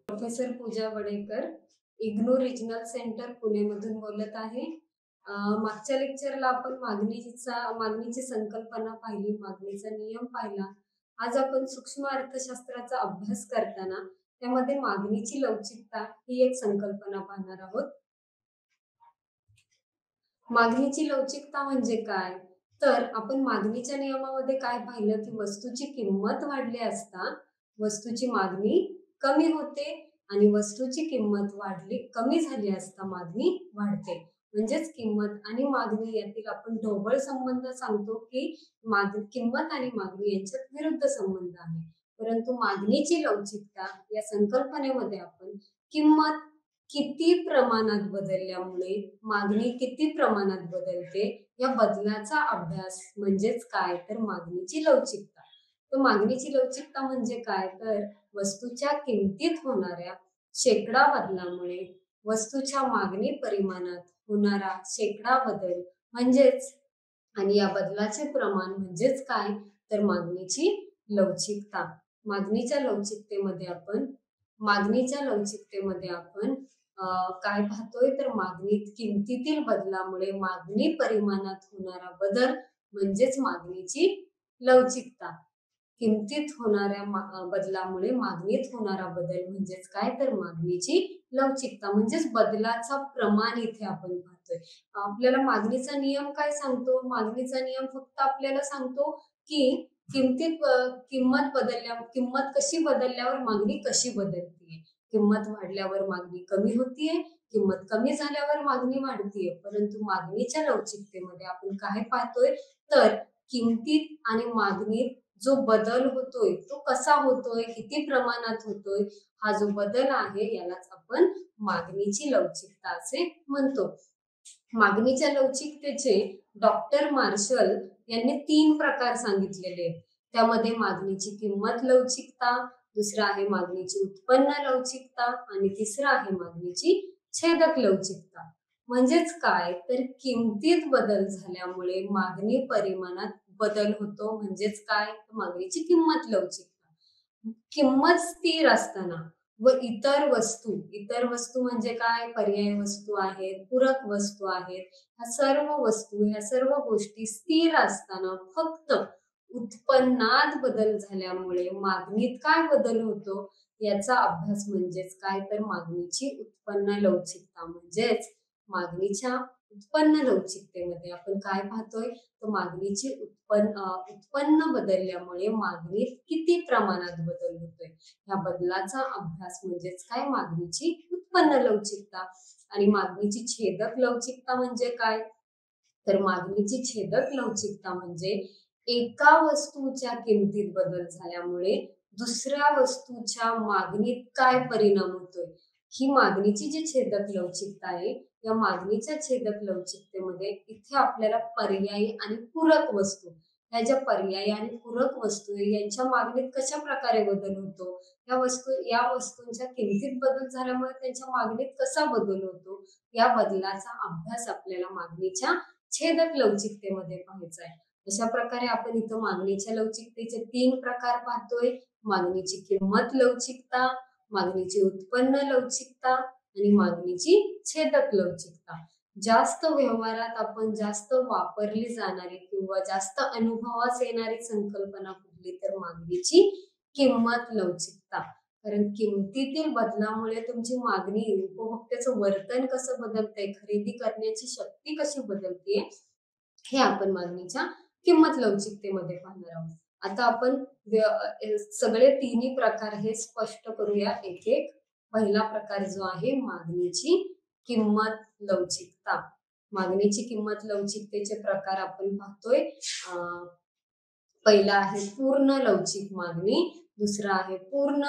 Professor पूजा Wadekar, IGNOU regional centre पुणेमधून बोलत आहे. मागच्या लेक्चरला आपण मागणीची संकल्पना पाहिली, मागणीचा नियम पाहिला. आज आपण सूक्ष्म अर्थशास्त्राचा अभ्यास करताना त्यामध्ये मागणीची लवचिकता ही एक संकल्पना पाहणार आहोत. मागणीची लवचिकता म्हणजे काय? तर आपण मागणीच्या नियमामध्ये काय पाहिलं की वस्तूची किंमत वाढली असता वस्तूची मागणी कमी होते आणि वस्तूची किंमत कमी झाली असता मागणी वाढते. म्हणजेच किंमत आणि मागणी यातील आपण ढोबळ संबंध सांगतो की किंमत आणि मागणी यांच्यात विरुद्ध संबंध आहे. परंतु मागणीची लवचिकता या संकल्पनेमध्ये आपण किंमत किती प्रमाणात बदलल्यामुळे मागणी किती प्रमाणात बदलते या बदलाचा अभ्यास म्हणजेच काय तर मागणीची लवचिकता. तर मागणीची लवचिकता म्हणजे काय तर वस्तूच्या किमतीत होणाऱ्या शेकडा बदलामुळे वस्तूच्या मागणी परिमाणात होणारा शेकडा बदल म्हणजेच आणि या बदलाचे प्रमाण म्हणजेच काय तर मागणीची लवचिकता. मागणीच्या लवचिकतेमध्ये आपण काय पाहतोय तर किमतीतील बदलामुळे मागणी परिमाणात होणारा बदल म्हणजेच मागणीची लवचिकता. किमतीत होणाऱ्या बदलामुळे मागणीत होणारा बदल म्हणजेच काय तर मागणीची लवचिकता म्हणजेच बदलाचा प्रमाण इथे आपण पाहतोय. आपल्याला मागणीचा नियम काय सांगतो? मागणीचा नियम फक्त आपल्याला सांगतो की किंमत कशी बदलल्यावर मागणी कशी बदलतीये. किंमत वाढल्यावर मागणी कमी होतीये, किंमत कमी झाल्यावर मागणी वाढतीये. परंतु मागणीच्या लवचिकतेमध्ये आपण काय पाहतोय तर किमतीत आणि मागणीत जो बदल होतोय तो कसा होतोय, किती प्रमाणात होतोय, हा जो बदल आहे यालाच आपण मागणीची लवचिकता असे म्हणतो. मागणीच्या लवचिकतेचे डॉक्टर मार्शल यांनी 3 प्रकार सांगितलेले आहेत. त्यामध्ये मागणीची किंमत लवचिकता, दुसरा आहे मागणीची उत्पन्न लवचिकता आणि तिसरा आहे मागणीची छेदक लवचिकता. म्हणजेच काय तर किमतीत बदल झाल्यामुळे मागणी परिमाणात बदल होतो. म्हणजेच काय मागणीची किंमत लवचिकता. किंमत स्थिर असताना व इतर वस्तू म्हणजे काय पर्याय वस्तू आहेत, पूरक वस्तू आहेत, ह्या सर्व गोष्टी स्थिर असताना फक्त उत्पन्नात बदल झाल्यामुळे मागणीत काय बदल होतो याचा अभ्यास म्हणजेच काय तर मागणीची उत्पन्न लवचिकता. म्हणजेच मागणीच्या उत्पन्न लवचिकतेमध्ये आपण काय पाहतोय तर मागणीची उत्पन्न बदलल्यामुळे मागणीत किती प्रमाणात बदल होतोय या बदलाचा अभ्यास म्हणजेच काय मागणीची उत्पन्न लवचिकता. आणि मागणीची छेदक लवचिकता म्हणजे काय तर मागणीची छेदक लवचिकता म्हणजे एका वस्तूच्या किमतीत बदल झाल्यामुळे दुसऱ्या वस्तूच्या मागणीत काय परिणाम होतोय ही मागणीची जी छेदक लवचिकता आहे. या मागणीच्या छेदक लवचिकतेमध्ये इथे आपल्याला पर्यायी आणि पूरक वस्तू ह्या ज्या पर्यायी आणि पूरक वस्तू यांच्या मागणीत कशा प्रकारे बदल होतो, या वस्तूंच्या किमतीत बदल झाल्यामुळे त्यांच्या मागणीत कसा बदल होतो या बदलाचा अभ्यास आपल्याला मागणीच्या छेदक लवचिकतेमध्ये पाहायचा आहे. अशा प्रकारे आपण इथं मागणीच्या लवचिकतेचे 3 प्रकार पाहतोय. मागणीची किंमत लवचिकता, मागणीची उत्पन्न लवचिकता आणि मागणीची छेदक लवचिकता. जास्त व्यवहारात आपण जास्त वापरली जाणारी किंवा जास्त अनुभवास येणारी संकल्पना कुठली तर मागणीची किंमत लवचिकता. कारण किमतीतील बदलामुळे तुमची मागणी, उपभोक्त्याचं वर्तन कसं बदलतंय, खरेदी करण्याची शक्ती कशी बदलते हे आपण मागणीच्या किंमत लवचिकतेमध्ये पाहणार आहोत. आता आपण सगळे 3 प्रकार हे स्पष्ट करूया एक एक. पहिला प्रकार जो आहे मागणीची किंमत लवचिकता. मागणीची किंमत लवचिकतेचे प्रकार आपण पाहतोय. पहिला आहे पूर्ण लवचिक मागणी, दुसरा आहे पूर्ण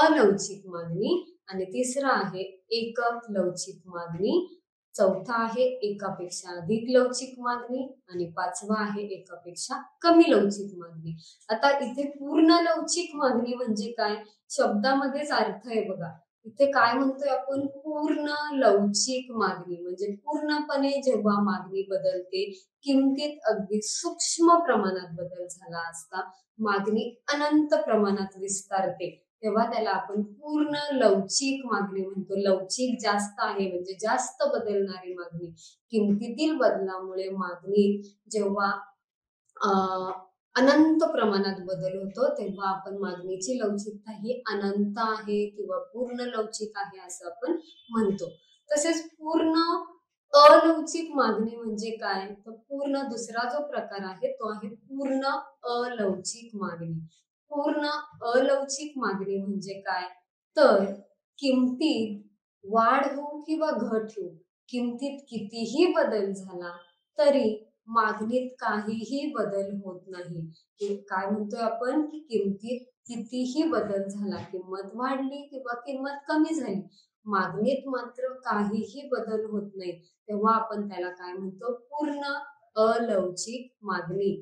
अलवचिक मागणी आणि तिसरा आहे एकक लवचिक मागणी. चौथा आहे एकापेक्षा अधिक लवचिक मागणी आणि 5वा आहे एकापेक्षा कमी लवचिक मागणी. आता इथे पूर्ण लवचिक मागणी म्हणजे काय शब्दामध्येच अर्थ आहे बघा. इथे काय म्हणतोय आपण, पूर्ण लवचिक मागणी म्हणजे पूर्णपणे जेव्हा मागणी बदलते, किमतीत अगदी सूक्ष्म प्रमाणात बदल झाला असता, मागणी अनंत प्रमाणात विस्तारते, तेव्हा त्याला आपण पूर्ण लवचिक मागणी म्हणतो. लवचिक जास्त आहे म्हणजे जास्त बदलणारी मागणी. किमतीतील बदलामुळे मागणी जेव्हा अ, अनंत प्रमाणात बदल होतो, तेव्हा आपण मागणीची लवचिकता ही अनंत आहे किंवा पूर्ण लवचिक आहे असं आपण म्हणतो. तसेच पूर्ण अलवचिक मागणी म्हणजे काय? तर पूर्ण दुसरा जो प्रकार आहे तो आहे पूर्ण अलवचिक मागणी. पूर्ण अलवचिक मागणी म्हणजे काय? तर किमतीत वाढ होऊ किंवा घट होऊ, किमतीत कितीही बदल झाला तरी मागणीत काहीही बदल होत नाही. काय म्हणतोय आपण, की किमतीत कितीही बदल झाला, किंमत वाढली किंवा किंमत कमी झाली, मागणीत मात्र काहीही बदल होत नाही. तेव्हा आपण त्याला काय म्हणतो, पूर्ण अलवचिक मागणी.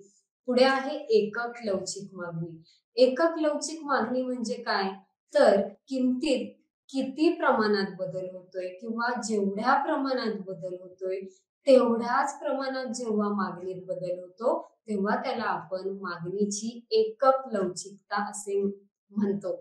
पुढे आहे एकक लवचिक मागणी. एकक लवचिक मागणी म्हणजे काय? तर किमतीत किती प्रमाणात बदल होतोय किंवा जेवढ्या प्रमाणात बदल होतोय तेवढ्याच प्रमाणात जेव्हा मागणीत बदल होतो, तेव्हा त्याला आपण मागणीची एकक लवचिकता असे म्हणतो.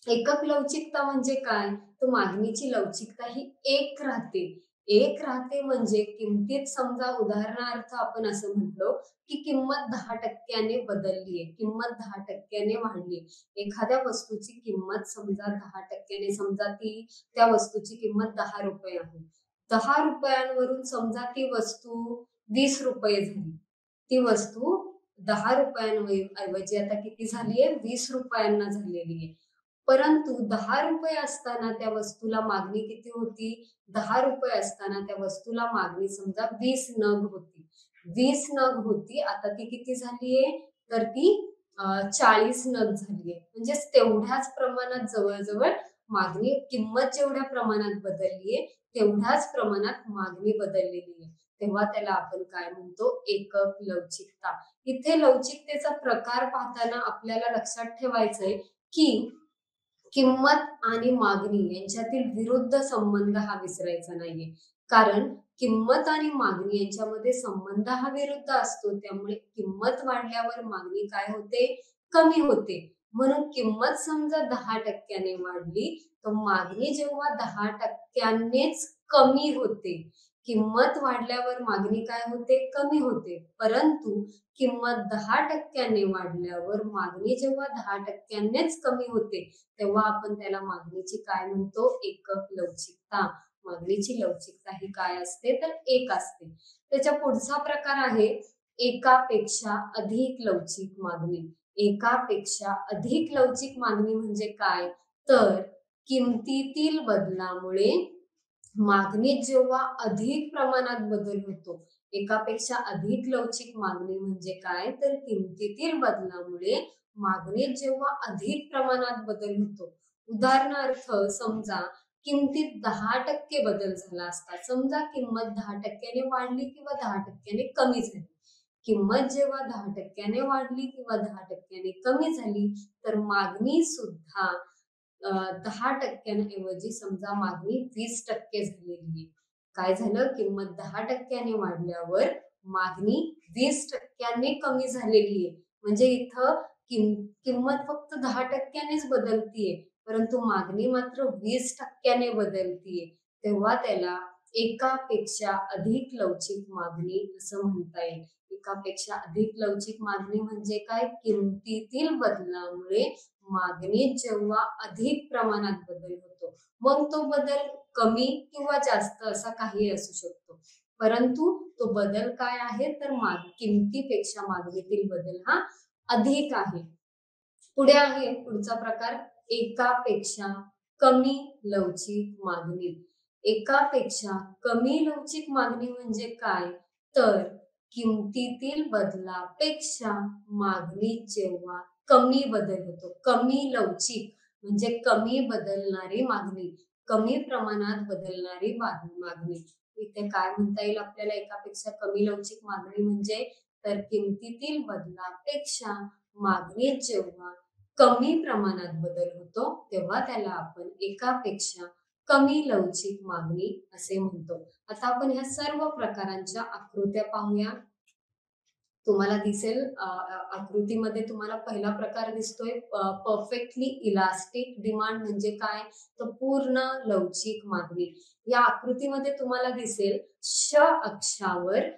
एकक लवचिकता म्हणजे काय? तर मागणीची लवचिकता ही एक राहते. एक राहते म्हणजे किमतीत समजा उदाहरणार्थ आपण असं म्हटलो, की किंमत 10% बदलली आहे, किंमत 10% वाढली. एखाद्या वस्तूची किंमत समजा 10% समजा त्या वस्तूची किंमत ₹10 आहे. ₹10 समजा ती वस्तू ₹20 झाली. ती वस्तू ₹10 ऐवजी आता किती झाली आहे? ₹20 झालेली आहे. परंतु ₹10 असताना त्या वस्तूला मागणी किती होती? ₹10 असताना त्या वस्तूला मागणी समजा 20 नग होती. 20 नग होती, आता ती किती झालीये? तर ती 40 नग झालीये. म्हणजेच तेवढ्याच प्रमाणात जवळ-जवळ मागणी किंमत जेवढ्या प्रमाणात बदललीये, तेवढ्याच प्रमाणात मागणी बदललेली आहे. तेव्हा त्याला आपण काय म्हणतो? एकक लवचिकता. इथे लवचिकतेचा प्रकार पाहताना आपल्याला लक्षात ठेवायचंय, की किंमत आणि मागणी यांच्यातील विरुद्ध संबंध हा विसरायचा नाहीये. कारण किंमत आणि मागणी यांच्यामध्ये संबंध हा विरुद्ध असतो. त्यामुळे किंमत वाढल्यावर मागणी काय होते? कमी होते. म्हणून किंमत समजा 10% वाढली, तर मागणी जेव्हा 10%नेच कमी होते. किंमत वाढल्यावर मागणी काय होते? कमी होते. परंतु किंमत 10% वाढल्यावर मागणी जेव्हा 10%नेच कमी होते, तेव्हा आपण त्याला मागणीची काय म्हणतो? एकक लवचिकता. मागणीची लवचिकता ही काय असते? तर एक असते. त्याच्या पुढचा प्रकार आहे एकापेक्षा अधिक लवचिक मागणी. एकापेक्षा अधिक लवचिक मागणी म्हणजे काय? तर किमतीतील बदलामुळे मागणीत जेव्हा अधिक प्रमाणात बदल होतो, एकापेक्षा अधिक लवचिक मागणी म्हणजे काय? तर किमतीतील बदलामुळे मागणीत जेव्हा अधिक प्रमाणात बदल होतो. उदाहरणार्थ समजा किमतीत 10% बदल झाला असता. समजा किंमत 10% वाढली किंवा 10% कमी झाली. किंमत जेव्हा 10% वाढली किंवा 10% कमी झाली, तर मागणी सुद्धा 10% समजा मागणी 20% झालेली आहे. काय झालं? किंमत 10% वाढल्यावर मागणी 20% कमी झालेली आहे. म्हणजे इथं किंमत फक्त 10%नेच बदलतीये, परंतु मागणी मात्र 20% बदलतीये. तेव्हा त्याला एकापेक्षा अधिक लवचिक मागणी असं म्हणता येईल. एकापेक्षा अधिक लवचिक मागणी म्हणजे काय? किमतीतील बदलामुळे मागणीत जेव्हा अधिक प्रमाणात बदल होतो, मग तो बदल कमी किंवा जास्त असा काही असू शकतो. परंतु तो बदल काय आहे? तर किमतीपेक्षा मागणीतील बदल हा अधिक आहे. पुढे आहे पुढचा प्रकार एकापेक्षा कमी लवचिक मागणी. एकापेक्षा कमी लवचिक मागणी म्हणजे काय? तर किमतीतील बदलापेक्षा मागणीत जेव्हा कमी बदल होतो, कमी लवचिक म्हणजे कमी बदलणारी मागणी, कमी प्रमाणात बदलणारी मागणी. इथे काय म्हणता येईल आपल्याला एकापेक्षा कमी लवचिक मागणी म्हणजे? तर किमतीतील बदलापेक्षा मागणीत जेव्हा कमी प्रमाणात बदल होतो तेव्हा त्याला आपण एकापेक्षा कमी लवचिक मागणी असे म्हणतो. आता आपण ह्या सर्व प्रकारांच्या आकृत्या पाहूया. तुम्हाला दिसेल आकृतीमध्ये तुम्हाला पहिला प्रकार दिसतोय परफेक्टली इलास्टिक डिमांड म्हणजे काय? तर पूर्ण लवचिक मागणी. या आकृतीमध्ये तुम्हाला दिसेल अक्षावर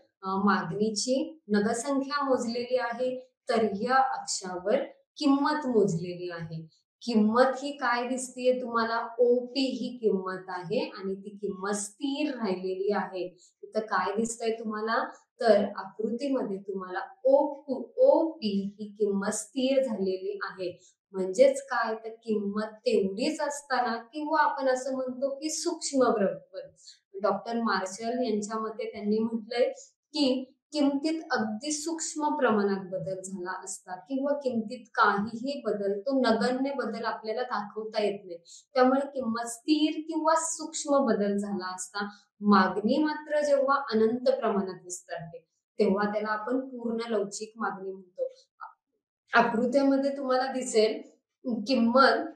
मागणीची नगसंख्या मोजलेली आहे, तर या अक्षावर किंमत मोजलेली आहे. किंमत ही काय दिसतीये तुम्हाला? ओपी ही किंमत आहे आणि ती किंमत स्थिर राहिलेली आहे. इथं काय दिसतंय तुम्हाला? तर आकृतीमध्ये तुम्हाला ओपी ही किंमत स्थिर झालेली आहे. म्हणजेच काय? तर किंमत तेवढीच असताना किंवा आपण असं म्हणतो की सूक्ष्म बदल. डॉक्टर मार्शल यांच्या मते त्यांनी म्हटलंय की किमतीत अगदी सूक्ष्म प्रमाणात बदल झाला असता किंवा किमतीत काहीही बदल, तो नगण्य बदल आपल्याला दाखवता येत नाही. त्यामुळे किंमत स्थिर किंवा सूक्ष्म बदल झाला असता. मागणी मात्र जेव्हा अनंत प्रमाणात विस्तारते तेव्हा त्याला आपण पूर्ण लवचिक मागणी म्हणतो. आकृत्यामध्ये तुम्हाला दिसेल किंमत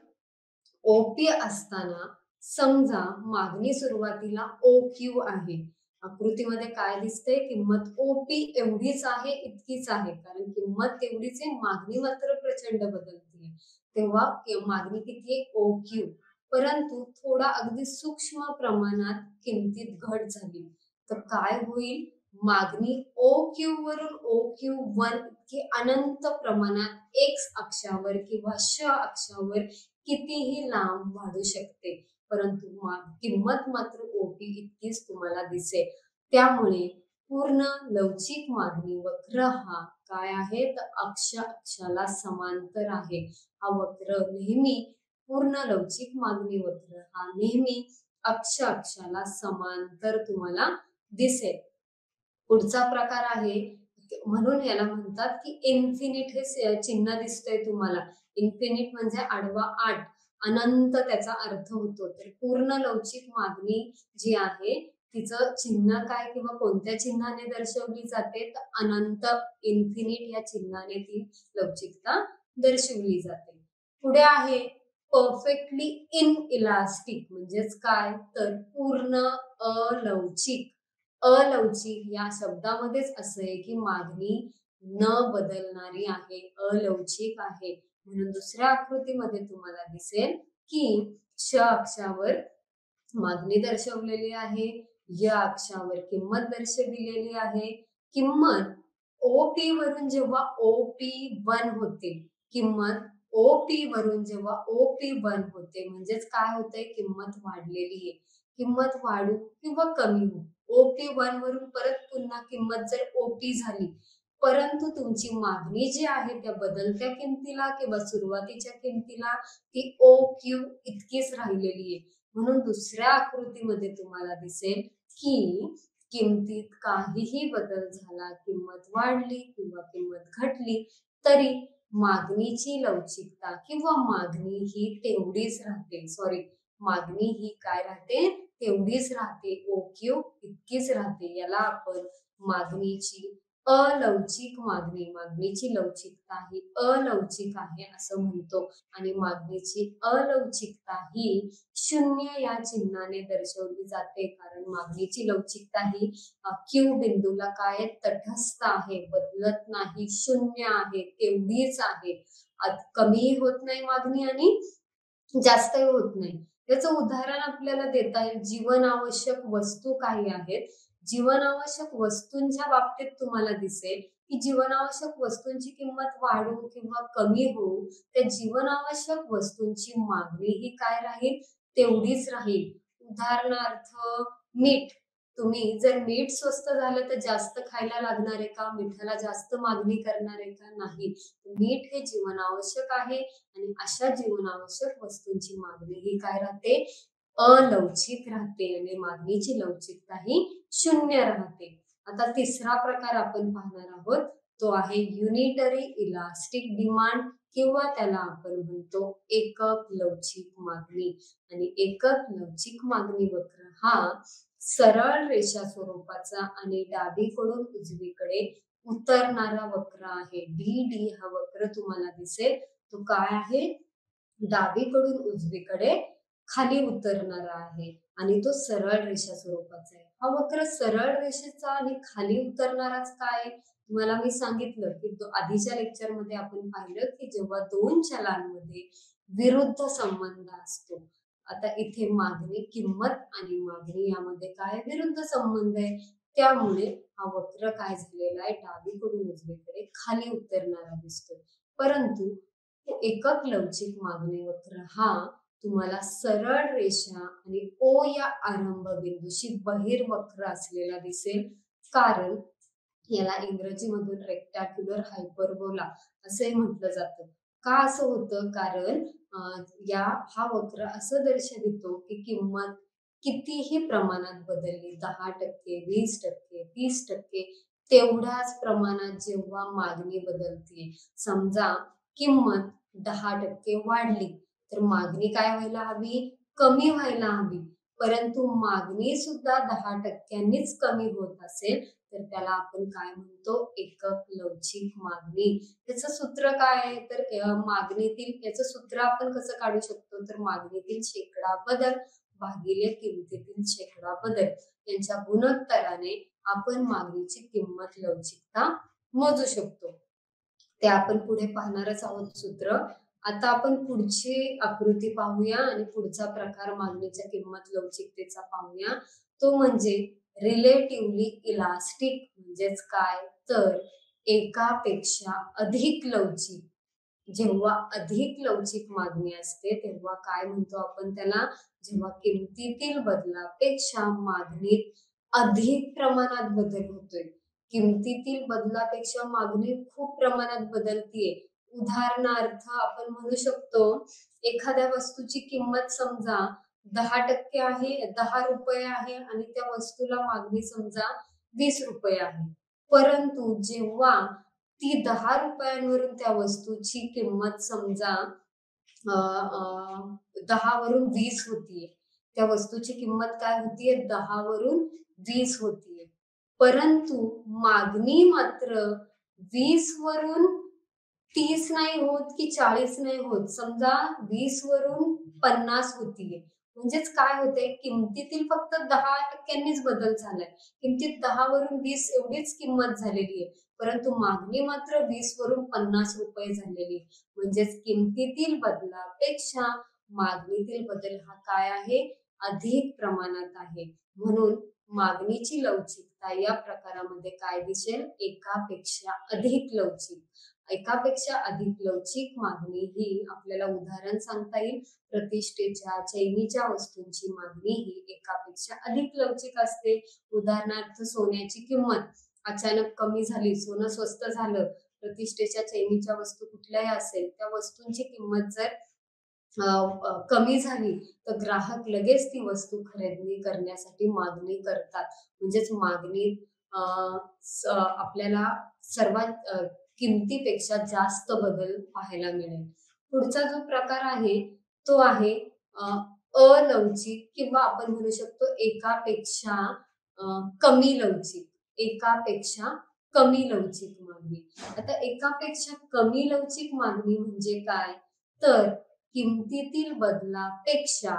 ओपी असताना समजा मागणी सुरुवातीला ओक्यू आहे. आकृतीमध्ये काय दिसतंय? किंमत ओपी एवढीच आहे, इतकीच आहे. कारण किंमत तेवढीच आहे, मागणी मात्र प्रचंड बदलतीये. तेव्हा मागणी किती आहे? ओक्यू. परंतु थोडा अगदी सूक्ष्म प्रमाणात किमतीत घट झाली तर काय होईल? मागणी OQ वरून OQ1 इतकी अनंत प्रमाणात एक्स अक्षावर किंवा अक्षावर कितीही लांब वाढू शकते. परंतु किंमत मात्र ओपी इतकीच तुम्हाला दिसेल. त्यामुळे पूर्ण लवचिक मागणी वक्र हा काय आहे? तर अक्षाला समांतर आहे. हा वक्र नेहमी पूर्ण लवचिक मागणी वक्र हा नेहमी अक्षाला समांतर तुम्हाला दिसेल. पुढचा प्रकार आहे म्हणून याला म्हणतात की इन्फिनिट हे चिन्ह दिसतंय तुम्हाला. इन्फिनिट म्हणजे आडवा 8, अनंत त्याचा अर्थ होतो. तर पूर्ण लवचिक मागणी जी आहे तिचं चिन्ह काय किंवा कोणत्या चिन्हाने दर्शवली जाते? तर अनंत, इन्फिनिट या चिन्हाने ती लवचिकता दर्शवली जाते. पुढे आहे परफेक्टली इनइलास्टिक म्हणजेच काय? तर पूर्ण अलवचिक. अलवचिक या शब्दामध्येच असं आहे की मागणी न बदलणारी आहे, अलवचिक आहे. म्हणून दुसऱ्या आकृतीमध्ये तुम्हाला दिसेल की अक्षावर मागणी दर्शवलेली आहे, या अक्षावर किंमत दर्शविलेली आहे. किंमत ओपी वरून जेव्हा OP1 होते, किंमत ओपी वरून जेव्हा OP1 होते म्हणजेच काय होतंय? किंमत वाढलेली आहे. किंमत वाढू किंवा कमी होऊ, OP1 वरून परत पुन्हा किंमत जर OP झाली, परंतु तुमची मागणी जी आहे त्या बदलत्या किमतीला किंवा सुरुवातीच्या किमतीला ती OQ इतकीच राहिलेली आहे. म्हणून दुसऱ्या आकृतीमध्ये तुम्हाला दिसेल की किमतीत काहीही बदल झाला, किंमत वाढली किंवा किंमत घटली तरी मागणीची लवचिकता किंवा मागणी ही तेवढीच राहते. मागणी ही काय राहते? तेवढीच राहते. OQ इतकीच राहते. याला आपण मागणीची अलवचिक मागणी, मागणीची लवचिकता ही अलवचिक आहे असं म्हणतो. आणि मागणीची अलवचिकता ही 0 या चिन्हाने दर्शवली जाते. कारण मागणीची लवचिकता ही Q बिंदूला काय? तटस्थ आहे, बदलत नाही, 0 आहे, तेवढीच आहे. कमीही होत नाही मागणी आणि जास्तही होत नाही. याचं उदाहरण आपल्याला देता येईल. जीवनावश्यक वस्तू काही आहेत. जीवनावश्यक वस्तूंच्या बाबतीत तुम्हाला दिसेल की जीवनावश्यक वस्तूंची किंमत वाढू किंवा कमी होऊ, त्या जीवनावश्यक वस्तूंची मागणी ही काय राहील? तेवढीच राहील. उदाहरणार्थ मीठ. तुम्ही जर मीठ स्वस्त झालं तर जास्त खायला लागणार आहे का? मिठाला जास्त मागणी करणार आहे का? नाही. मीठ हे जीवनावश्यक आहे आणि अशा जीवनावश्यक वस्तूंची मागणी ही काय राहते? अलवचिक राहते आणि मागणीची लवचिकता ही 0 राहते. आता तिसरा प्रकार आपण पाहणार आहोत. तो आहे युनिटरी इलास्टिक डिमांड किंवा त्याला आपण म्हणतो एकक लवचिक मागणी. आणि एकक लवचिक मागणी वक्र हा सरळ रेषा स्वरूपाचा आणि डावीकडून उजवीकडे उतरणारा वक्र आहे. DD हा वक्र तुम्हाला दिसेल. तो काय आहे? डावीकडून उजवीकडे खाली उतरणारा आहे आणि तो सरळ रेषा स्वरूपाचा आहे. हा वक्र सरळ रेषेचा आणि खाली उतरणाराच काय? तुम्हाला मी सांगितलं की आधीच्या लेक्चरमध्ये आपण पाहिलं की जेव्हा दोन चलांमध्ये विरुद्ध संबंध असतो. आता इथे मागणी, किंमत आणि मागणी यामध्ये काय विरुद्ध संबंध आहे. त्यामुळे हा वक्र काय झालेला आहे? डावीकडून उजवीकडे खाली उतरणारा दिसतोय. परंतु एकक लवचिक मागणी वक्र हा तुम्हाला सरळ रेषा आणि ओ या आरंभ बिंदूशी बहिर्वक्र असलेला दिसेल. कारण याला इंग्रजीमधून रेक्टॅक्युलर हायपरबोला असंही म्हटलं जातं. का असं होतं? कारण हा वक्र असं दर्शवितो की किंमत कितीही प्रमाणात बदलली, 10%, 20%, 30%, तेवढ्याच प्रमाणात जेव्हा मागणी बदलते. समजा किंमत 10% वाढली तर मागणी काय व्हायला हवी? कमी व्हायला हवी. परंतु मागणी सुद्धा 10%नीच कमी होत असेल तर त्याला आपण काय म्हणतो? एकक लवचिक मागणी. त्याचं सूत्र काय आहे? तर मागणीतील याचं सूत्र आपण कसं काढू शकतो? तर मागणीतील शेकडा बदल भागिले किमतीतील शेकडा बदल यांच्या गुणोत्तराने आपण मागणीची किंमत लवचिकता मोजू शकतो. ते आपण पुढे पाहणारच आहोत सूत्र. आता आपण पुढची आकृती पाहूया आणि पुढचा प्रकार मागणीच्या किंमत लवचिकतेचा पाहूया. तो म्हणजे रिलेटिव्हली इलास्टिक. म्हणजेच काय? तर एकापेक्षा अधिक लवचिक. जेव्हा अधिक लवचिक मागणी असते तेव्हा काय म्हणतो आपण त्याला? जेव्हा किमतीतील बदलापेक्षा मागणीत अधिक प्रमाणात बदल होतोय. किमतीतील बदलापेक्षा मागणी खूप प्रमाणात बदलतीये. उदाहरणार्थ आपण म्हणू शकतो एखाद्या वस्तूची किंमत समजा 10% आहे, 10 रुपये आहे आणि त्या वस्तूला मागणी समजा 20 रुपये आहे. परंतु जेव्हा ती 10 रुपयांवरून त्या वस्तूची किंमत समजा 10 वरून 20 होतीये. त्या वस्तूची किंमत काय होतीये? 10 वरून 20 होतीये. परंतु मागणी मात्र 20 वरून 30 नाही होत की 40 नाही होत. समजा 20 वरून 50 होतीये. म्हणजेच काय होते? किमतीतील फक्त 10%नीच बदल झालाय. किमतीत 10 वरून 20 एवढीच किंमत झालेली आहे. परंतु मागणी मात्र 20 वरून 50 रुपये झालेली. म्हणजेच किमतीतील बदलापेक्षा मागणीतील बदल हा काय आहे? अधिक प्रमाणात आहे. म्हणून मागणीची लवचिकता या प्रकारामध्ये काय दिसेल? एकापेक्षा अधिक लवचिक. एकापेक्षा अधिक लवचिक मागणी ही आपल्याला उदाहरण सांगता येईल. प्रतिष्ठेच्या, चैनीच्या वस्तूंची मागणी ही एकापेक्षा अधिक लवचिक असते. उदाहरणार्थ सोन्याची किंमत अचानक कमी झाली, सोनं स्वस्त झालं, प्रतिष्ठेच्या, चैनीच्या वस्तू कुठल्याही असेल त्या वस्तूंची किंमत जर कमी झाली तर ग्राहक लगेच ती वस्तू खरेदी करण्यासाठी मागणी करतात. म्हणजेच मागणी आपल्याला सर्वात किमतीपेक्षा जास्त बदल पाहायला मिळेल. पुढचा जो प्रकार आहे तो आहे अलवचिक किंवा आपण म्हणू शकतो एकापेक्षा कमी लवचिक. एकापेक्षा कमी लवचिक मागणी. आता एकापेक्षा कमी लवचिक मागणी म्हणजे काय? तर किमतीतील बदलापेक्षा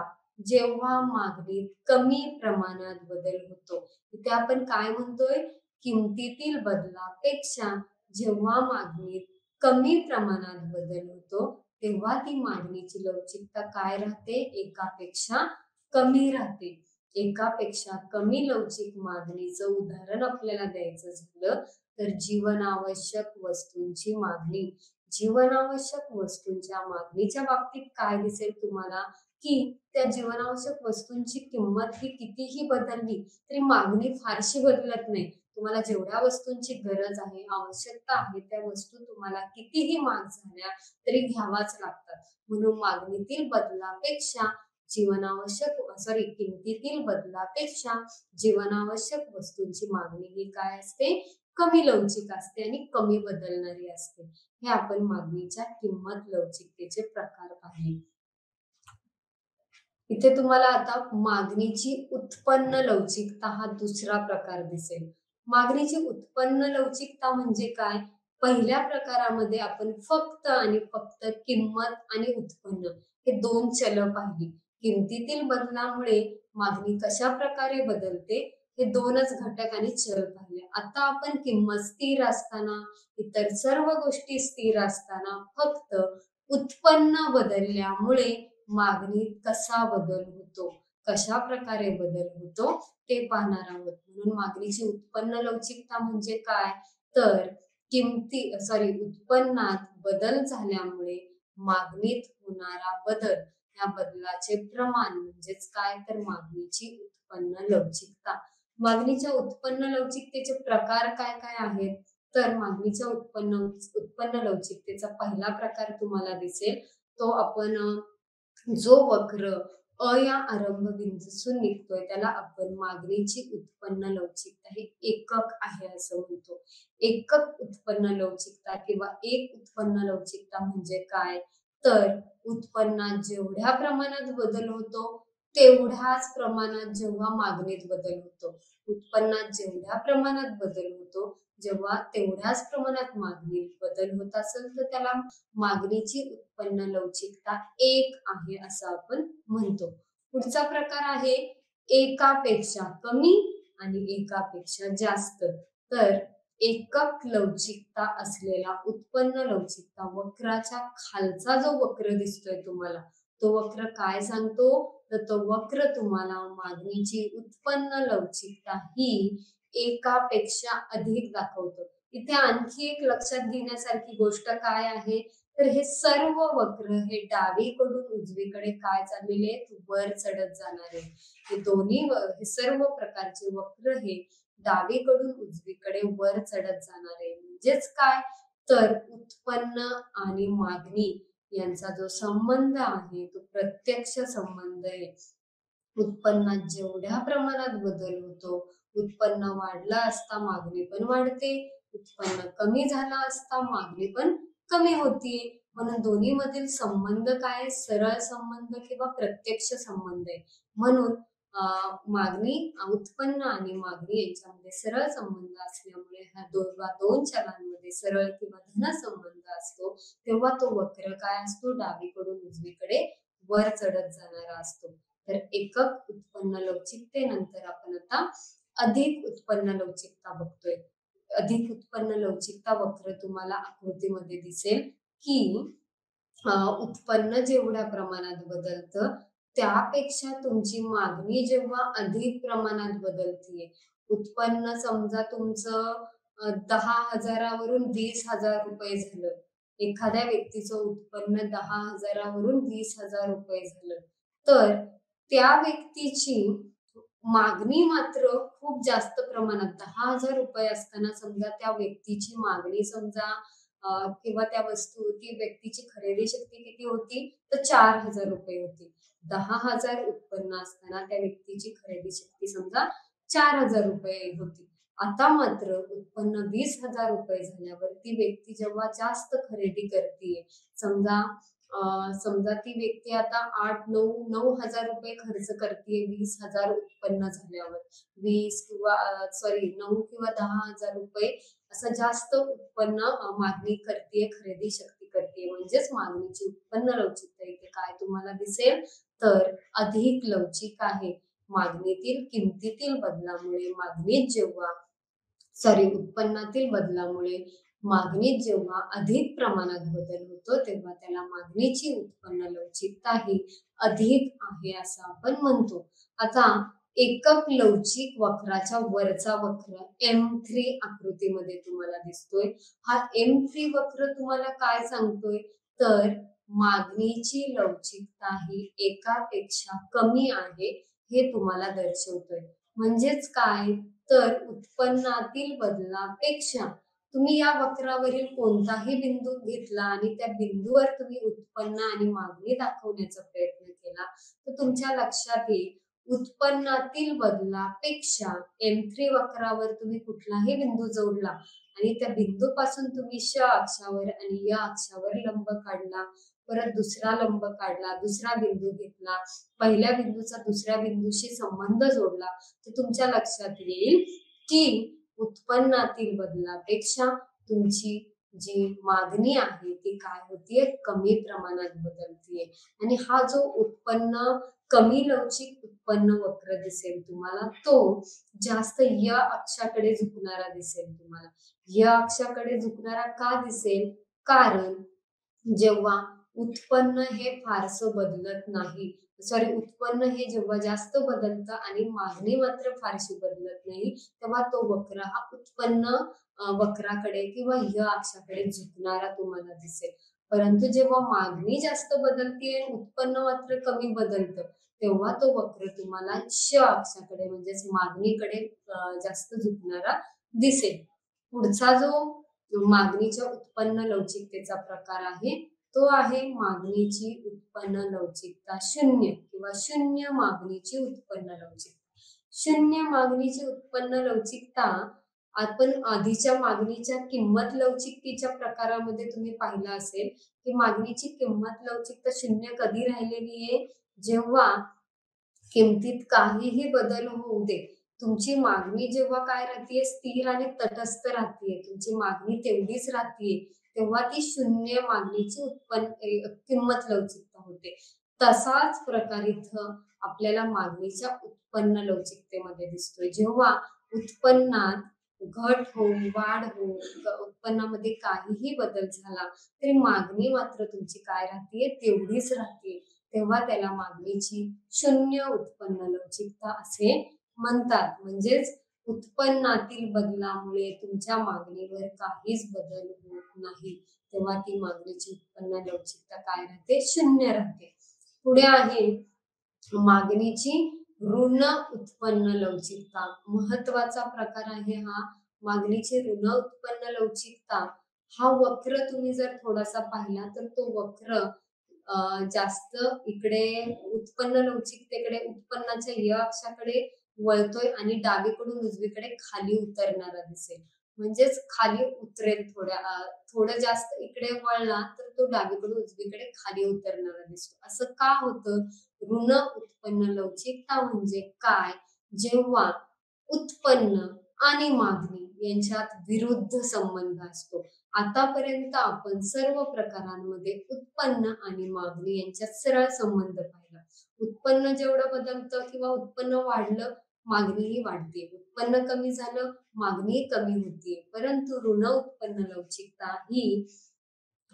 जेव्हा मागणीत कमी प्रमाणात बदल होतो. इथे आपण काय म्हणतोय? किमतीतील बदलापेक्षा जेव्हा मागणीत कमी प्रमाणात बदल होतो तेव्हा ती मागणीची लवचिकता काय राहते? एकापेक्षा कमी राहते. एकापेक्षा कमी लवचिक मागणीचं उदाहरण आपल्याला द्यायचं झालं तर जीवनावश्यक वस्तूंची मागणी. जीवनावश्यक वस्तूंच्या मागणीच्या बाबतीत काय दिसेल तुम्हाला? की त्या जीवनावश्यक वस्तूंची किंमत ही कितीही बदलली तरी मागणी फारशी बदलत नाही. तुम्हाला जेवढ्या वस्तूंची गरज आहे, आवश्यकता आहे त्या वस्तू तुम्हाला कितीही महाग झाल्या तरी घ्यावाच लागतात. म्हणून मागणीतील बदलापेक्षा किमतीतील बदलापेक्षा जीवनावश्यक वस्तूंची मागणी ही काय असते? कमी लवचिक असते आणि कमी बदलणारी असते. हे आपण मागणीच्या किंमत लवचिकतेचे प्रकार पाहिले. इथे तुम्हाला आता मागणीची उत्पन्न लवचिकता हा दुसरा प्रकार दिसेल. मागणीची उत्पन्न लवचिकता म्हणजे काय? पहिल्या प्रकारामध्ये आपण फक्त आणि फक्त किंमत आणि उत्पन्न हे दोन चल पाहिली. किमतीतील बदलामुळे मागणी कशा प्रकारे बदलते हे दोनच घटक आणि चल पाहिले. आता आपण किंमत स्थिर असताना, इतर सर्व गोष्टी स्थिर असताना फक्त उत्पन्न बदलल्यामुळे मागणीत कसा बदल होतो, कशा प्रकारे बदल होतो ते पाहणार आहोत. म्हणून मागणीची उत्पन्न लवचिकता म्हणजे काय? तर उत्पन्नात बदल झाल्यामुळे मागणीत होणारा बदल, या बदलाचे प्रमाण म्हणजेच काय? तर मागणीची उत्पन्न लवचिकता. मागणीच्या उत्पन्न लवचिकतेचे प्रकार काय काय आहेत? तर मागणीच्या उत्पन्न लवचिकतेचा पहिला प्रकार तुम्हाला दिसेल तो आपण जो वक्र या आरंभ बिंदूतून निघतोय त्याला आपण मागणीची उत्पन्न लवचिकता हे एकक आहे असं म्हणतो. एकक उत्पन्न लवचिकता किंवा एक उत्पन्न लवचिकता म्हणजे काय? तर उत्पन्नात जेवढ्या प्रमाणात बदल होतो तेवढ्याच प्रमाणात जेव्हा मागणीत बदल होतो, उत्पन्नात जेवढ्या प्रमाणात बदल होतो जेव्हा तेवढ्याच प्रमाणात मागणीत बदल होत असेल तर त्याला मागणीची उत्पन्न लवचिकता एक आहे असं आपण म्हणतो. पुढचा प्रकार आहे एकापेक्षा कमी आणि एकापेक्षा जास्त. तर एकक लवचिकता असलेला उत्पन्न लवचिकता वक्राच्या खालचा जो वक्र दिसतोय तुम्हाला, तो वक्र काय सांगतो? तर तो वक्र तुम्हाला मागणीची उत्पन्न लवचिकता ही एकापेक्षा अधिक दाखवतो. इथे आणखी एक लक्षात घेण्यासारखी गोष्ट काय आहे? तर हे सर्व वक्र हे डावीकडून उजवीकडे काय चाललेले आहेत? वर चढत जाणारे. हे सर्व प्रकारचे वक्र हे डावीकडून उजवीकडे वर चढत जाणारे. म्हणजेच काय? तर उत्पन्न आणि मागणी यांचा जो संबंध आहे तो प्रत्यक्ष संबंध आहे. उत्पन्नात जेवढ्या प्रमाणात बदल होतो, उत्पन्न वाढला असता मागणी पण वाढते, उत्पन्न कमी झाला असता मागणी पण कमी होतीये. म्हणून दोन्ही मधील संबंध काय? सरळ संबंध किंवा प्रत्यक्ष संबंध आहे. म्हणून उत्पन्न आणि मागणी यांच्यामध्ये सरळ संबंध असल्यामुळे ह्या दोन चलांमध्ये सरळ किंवा धन संबंध असतो तेव्हा तो वक्र काय असतो? डावीकडून उजवीकडे वर चढत जाणारा असतो. तर एकक उत्पन्न लवचिकतेनंतर आपण आता अधिक उत्पन्न लवचिकता बघतोय. अधिक उत्पन्न लवचिकता वक्र तुम्हाला आकृतीमध्ये दिसेल की उत्पन्न जेवढ्या प्रमाणात बदलतं त्यापेक्षा तुमची मागणी जेव्हा अधिक प्रमाणात बदलतीये, उत्पन्न समजा तुमचं 10,000वरून 20,000 रुपये झालं, एखाद्या व्यक्तीचं उत्पन्न 10,000वरून 20,000 रुपये झालं, तर त्या व्यक्तीची मागणी मात्र खूप जास्त प्रमाणात 10,000 रुपये असताना समजा त्या व्यक्तीची मागणी समजा किंवा त्या वस्तू ती व्यक्तीची खरेदी शक्ती किती होती? तर 4,000 रुपये होती. 10,000 उत्पन्न असताना त्या व्यक्तीची खरेदी शक्ती समजा 4,000 रुपये होती. आता मात्र उत्पन्न 20,000 रुपये झाल्यावर ती व्यक्ती जेव्हा जास्त खरेदी करते, समजा समजा ती व्यक्ती आता 9,000 रुपये खर्च करते 20,000 उत्पन्न झाल्यावर. 9 किंवा 10,000 रुपये असं जास्त उत्पन्न मागणी करते, खरेदी शक्ती करते. म्हणजेच मागणीची उत्पन्न लवचिकता इथे काय तुम्हाला दिसेल? तर अधिक लवचिक आहे. मागणीतील किमतीतील बदलामुळे उत्पन्नातील बदलामुळे मागणीत जेव्हा अधिक प्रमाणात बदल होतो तेव्हा त्याला मागणीची उत्पन्न लवचिकता ही अधिक आहे असं आपण म्हणतो. आता एकक लवचिक वक्राच्या वरचा वक्र M3 आकृतीमध्ये तुम्हाला दिसतोय. हा M3 वक्र तुम्हाला काय सांगतोय? तर मागणीची लवचिकता ही एकापेक्षा कमी आहे हे तुम्हाला दर्शवतोय. म्हणजेच काय? तर उत्पन्नातील बदलापेक्षा तुम्ही या वक्रावरील कोणताही बिंदू घेतला आणि त्या बिंदूवर तुम्ही उत्पन्न आणि मागणी दाखवण्याचा प्रयत्न केला तर तुमच्या लक्षात येईल उत्पन्नातील बदलापेक्षा M3 वक्रावर तुम्ही कुठलाही बिंदू जोडला आणि त्या बिंदूपासून तुम्ही श अक्षावर आणि या अक्षावर लंब काढला, परत दुसरा लंब काढला, दुसरा बिंदू घेतला, पहिल्या बिंदूचा दुसऱ्या बिंदूशी संबंध जोडला तर तुमच्या लक्षात येईल की उत्पन्नातील बदलापेक्षा तुमची जी मागणी आहे ती काय होतीये, कमी प्रमाणात बदलतीये. आणि हा जो उत्पन्न कमी लवचिक उत्पन्न वक्र दिसेल तुम्हाला, तो जास्त या अक्षाकडे झुकणारा दिसेल तुम्हाला. या अक्षाकडे झुकणारा का दिसेल? कारण जेव्हा उत्पन्न हे फारसं बदलत नाही, सॉरी, उत्पन्न हे जेव्हा जास्त बदलतं आणि मागणी मात्र फारशी बदलत नाही, तेव्हा तो वक्र हा उत्पन्न वक्राकडे किंवा य अक्षाकडे झुकणारा तुम्हाला दिसेल. परंतु जेव्हा मागणी जास्त बदलतीये, उत्पन्न मात्र कमी बदलतं, तेव्हा तो वक्र तुम्हाला श अक्षाकडे म्हणजेच मागणीकडे जास्त झुकणारा दिसेल. पुढचा जो मागणीच्या उत्पन्न लवचिकतेचा प्रकार आहे, तो आहे मागणीची उत्पन्न लवचिकता शून्य किंवा शून्य मागणीची उत्पन्न लवचिकता. शून्य मागणीची उत्पन्न लवचिकता आपण आधीच्या मागणीच्या किंमत लवचिकतेच्या प्रकारामध्ये तुम्ही पाहिलं असेल की मागणीची किंमत लवचिकता शून्य कधी राहिलेली आहे? जेव्हा किमतीत काहीही बदल होऊ दे, तुमची मागणी जेव्हा काय राहतीये, स्थिर आणि तटस्थ राहतीये, तुमची मागणी तेवढीच राहतीये, तेव्हा ती शून्य मागणीची किंमत लवचिकता होते. तसाच प्रकार इथं आपल्याला मागणीच्या उत्पन्न लवचिकतेमध्ये दिसतोय. जेव्हा उत्पन्नात घट होऊ, वाढ होऊ, उत्पन्नामध्ये काहीही बदल झाला तरी मागणी मात्र तुमची काय राहतीये, तेवढीच राहतीये, तेव्हा त्याला मागणीची शून्य उत्पन्न लवचिकता असे म्हणतात. म्हणजेच उत्पन्नातील बदलामुळे तुमच्या मागणीवर काहीच बदल होत नाही, तेव्हा ती मागणीची उत्पन्न लवचिकता काय राहते, शून्य राहते. पुढे आहे मागणीची ऋण उत्पन्न लवचिकता. महत्वाचा प्रकार आहे हा मागणीची ऋण उत्पन्न लवचिकता. हा वक्र तुम्ही जर थोडासा पाहिला तर तो वक्र जास्त इकडे उत्पन्न लवचिकतेकडे, उत्पन्नाच्या य अक्षाकडे वळतोय आणि डावीकडून उजवीकडे खाली उतरणारा दिसेल. म्हणजेच खाली उतरेल, थोडं जास्त इकडे वळला तर तो डावीकडून उजवीकडे खाली उतरणारा दिसतो. असं का होतं? ऋण उत्पन्न लवचिकता म्हणजे काय? जेव्हा उत्पन्न आणि मागणी यांच्यात विरुद्ध संबंध असतो. आतापर्यंत आपण सर्व प्रकारांमध्ये उत्पन्न आणि मागणी यांच्यात सरळ संबंध पाहिला. उत्पन्न जेवढं बदलतं किंवा उत्पन्न वाढलं, मागणीही वाढते. उत्पन्न कमी झालं, मागणी कमी होते. परंतु ऋण उत्पन्न लवचिकता ही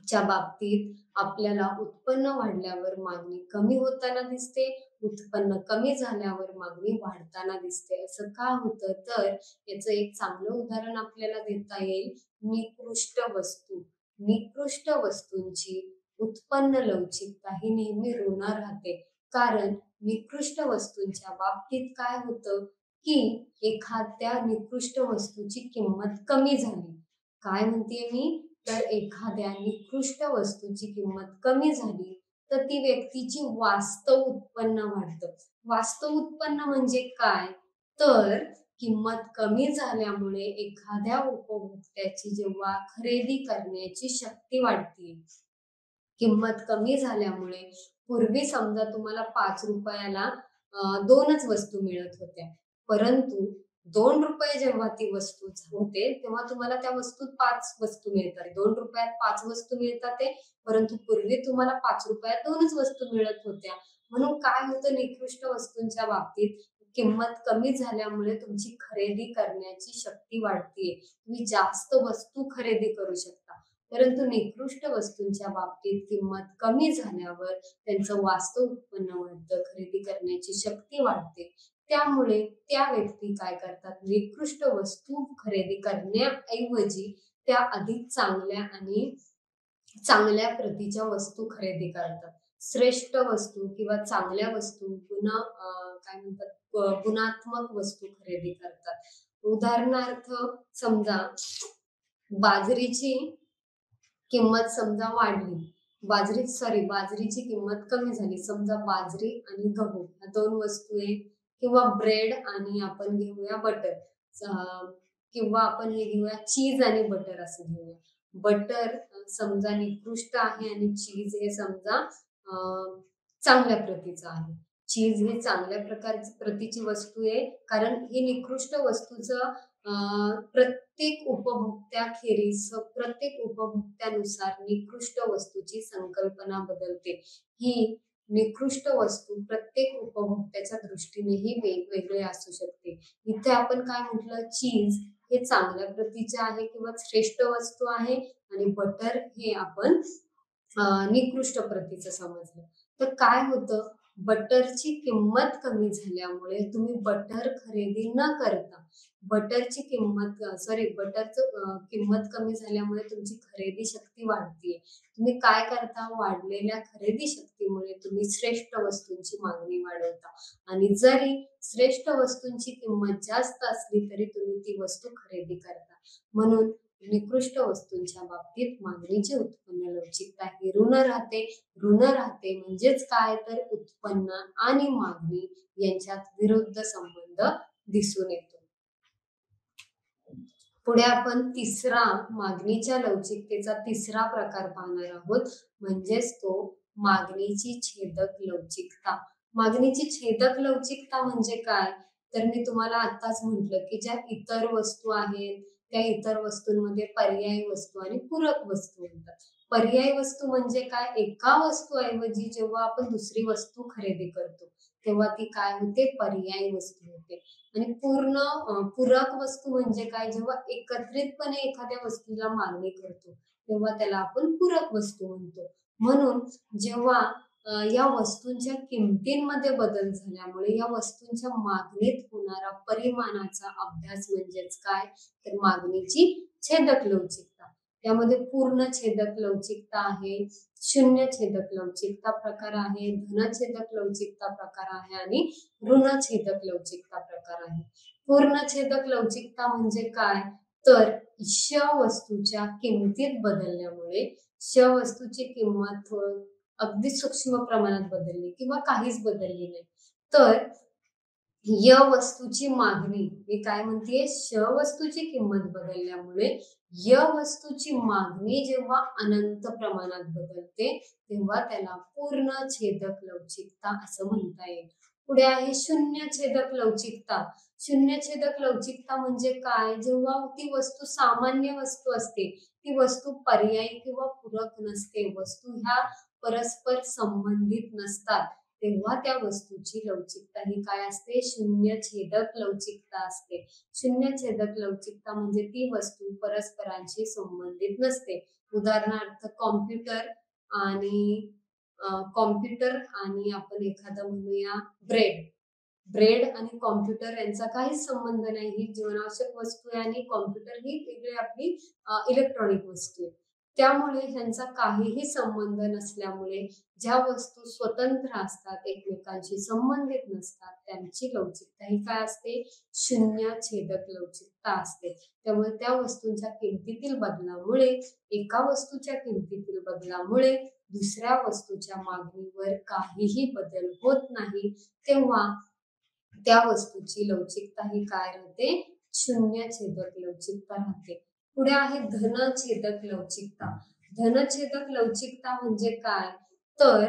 च्या बाबतीत आपल्याला उत्पन्न वाढल्यावर मागणी कमी होताना दिसते, उत्पन्न कमी झाल्यावर मागणी वाढताना दिसते. असं का होतं? तर याचं एक चांगलं उदाहरण आपल्याला देता येईल. निकृष्ट वस्तू. निकृष्ट वस्तूंची उत्पन्न लवचिकता ही नेहमी ऋण राहते. कारण निकृष्ट वस्तूंच्या बाबतीत काय होतं की एखाद्या निकृष्ट वस्तूची किंमत कमी झाली. काय म्हणतेय मी? तर एखाद्या निकृष्ट वस्तूची किंमत कमी झाली तर ती व्यक्तीची वास्तव उत्पन्न वाढतं. वास्तव उत्पन्न म्हणजे काय? तर किंमत कमी झाल्यामुळे एखाद्या उपभोक्त्याची जेव्हा खरेदी करण्याची शक्ती वाढते. किंमत कमी झाल्यामुळे पूर्वी समजा तुम्हाला 5 रुपयाला 2च वस्तू मिळत होत्या. परंतु 2 रुपये जेव्हा ती वस्तू होते, तेव्हा तुम्हाला त्या वस्तूत 5 वस्तू मिळतात. 2 रुपयात 5 वस्तू मिळतात आहे, परंतु पूर्वी तुम्हाला 5 रुपयात 2च वस्तू मिळत होत्या. म्हणून काय होतं निकृष्ट वस्तूंच्या बाबतीत? किंमत कमी झाल्यामुळे तुमची खरेदी करण्याची शक्ती वाढतीये. तुम्ही जास्त वस्तू खरेदी करू शकता. परंतु निकृष्ट वस्तूंच्या बाबतीत किंमत कमी झाल्यावर त्यांचं वास्तव उत्पन्न वाढतं, खरेदी करण्याची शक्ती वाढते. त्यामुळे त्या व्यक्ती काय करतात? निकृष्ट वस्तू खरेदी करण्याऐवजी त्या अधिक चांगल्या आणि चांगल्या प्रतीच्या वस्तू खरेदी करतात. श्रेष्ठ वस्तू किंवा चांगल्या वस्तू, काय म्हणतात, गुणात्मक वस्तू खरेदी करतात. उदाहरणार्थ समजा बाजरीची किंमत समजा वाढली, बाजरीची किंमत कमी झाली. समजा बाजरी आणि गहू या 2 वस्तू आहे, किंवा ब्रेड आणि आपण घेऊया बटर, किंवा आपण हे घेऊया चीज आणि बटर असं घेऊया. बटर समजा निकृष्ट आहे आणि चीज हे समजा चांगल्या प्रतीचं आहे. चीज हे चांगल्या प्रतीची वस्तू आहे, कारण ही निकृष्ट वस्तूचं प्रत्येक उपभोक्त्याखेरीज प्रत्येक उपभोक्त्यानुसार निकृष्ट वस्तूची संकल्पना बदलते. ही निकृष्ट वस्तू प्रत्येक उपभोक्त्याच्या दृष्टीनेही वेगवेगळे असू शकते. इथे आपण काय म्हटलं, चीज हे चांगल्या प्रतीचे आहे किंवा श्रेष्ठ वस्तू आहे आणि बटर हे आपण निकृष्ट प्रतीचं समजलं. तर काय होतं, बटरची किंमत कमी झाल्यामुळे तुम्ही बटर खरेदी न करता बटरची किंमत कमी झाल्यामुळे तुमची खरेदी शक्ती वाढतीये. तुम्ही काय करता, वाढलेल्या खरेदी शक्तीमुळे तुम्ही श्रेष्ठ वस्तूंची मागणी वाढवता आणि जरी श्रेष्ठ वस्तूंची किंमत जास्त असली तरी तुम्ही ती वस्तू खरेदी करता. म्हणून निकृष्ट वस्तूंच्या बाबतीत मागणीची उत्पन्न लवचिकता ही ऋण राहते. ऋण राहते म्हणजेच काय, तर उत्पन्न आणि मागणी यांच्यात विरुद्ध संबंध दिसून येतो. पुढे आपण मागणीच्या लवचिकतेचा तिसरा प्रकार पाहणार आहोत, म्हणजेच तो मागणीची छेदक लवचिकता. मागणीची छेदक लवचिकता म्हणजे काय, तर मी तुम्हाला आताच म्हटलं की ज्या इतर वस्तू आहेत त्या इतर वस्तूंमध्ये पर्यायी वस्तू आणि पूरक वस्तू म्हणतात. पर्यायी वस्तू म्हणजे काय, एका वस्तूऐवजी जेव्हा आपण दुसरी वस्तू खरेदी करतो तेव्हा ती काय होते, पर्यायी वस्तू होते. आणि पूरक वस्तू म्हणजे काय, जेव्हा एकत्रितपणे एखाद्या वस्तूला मागणी करतो तेव्हा त्याला आपण पूरक वस्तू म्हणतो. म्हणून जेव्हा या वस्तूंच्या किमतींमध्ये बदल झाल्यामुळे या वस्तूंच्या मागणीत होणारा परिमाणाचा अभ्यास म्हणजेच काय, तर मागणीची छेदक लवचिकता. त्यामध्ये पूर्ण छेदक लवचिकता आहे, शून्य छेदक लवचिकता प्रकार आहे, धन छेदक लवचिकता प्रकार आहे आणि ऋण छेदक लवचिकता प्रकार आहे. पूर्ण छेदक लवचिकता म्हणजे काय, तर श वस्तूच्या किमतीत बदलल्यामुळे श वस्तूची किंमत अगदी सूक्ष्म प्रमाणात बदलली किंवा काहीच बदलली नाही, तर य वस्तूची मागणी, मी काय म्हणतेय, श वस्तूची किंमत बदलल्यामुळे य वस्तूची मागणी जेव्हा अनंत प्रमाणात बदलते तेव्हा त्याला पूर्ण छेदक लवचिकता असं म्हणता येईल. पुढे आहे शून्य छेदक लवचिकता. शून्य छेदक लवचिकता म्हणजे काय, जेव्हा ती वस्तू सामान्य वस्तू असते, ती वस्तू पर्यायी किंवा पूरक नसते, वस्तू ह्या परस्पर संबंधित नसतात, तेव्हा त्या वस्तूची लवचिकता ही काय असते, शून्य छेदक लवचिकता असते. शून्य छेदक लवचिकता म्हणजे ती वस्तू परस्परांशी संबंधित नसते. उदाहरणार्थ कॉम्प्युटर आणि आपण एखादा म्हणूया ब्रेड आणि कॉम्प्युटर यांचा काहीच संबंध नाही. ही जीवनावश्यक वस्तू आहे आणि कॉम्प्युटर ही वेगळी आपली इलेक्ट्रॉनिक वस्तू आहे. त्यामुळे ह्यांचा काहीही संबंध नसल्यामुळे ज्या वस्तू स्वतंत्र असतात, एकमेकांशी संबंधित नसतात, त्यांची लवचिकता ही काय असते, शून्य छेदक लवचिकता असते. त्यामुळे त्या वस्तूंच्या किमतीतील बदलामुळे, एका वस्तूच्या किमतीतील बदलामुळे दुसऱ्या वस्तूच्या मागणीवर काहीही बदल होत नाही, तेव्हा त्या वस्तूची लवचिकता ही काय राहते, शून्य छेदक लवचिकता राहते. पुढे आहे धनछेदक लवचिकता. धनछेदक लवचिकता म्हणजे काय, तर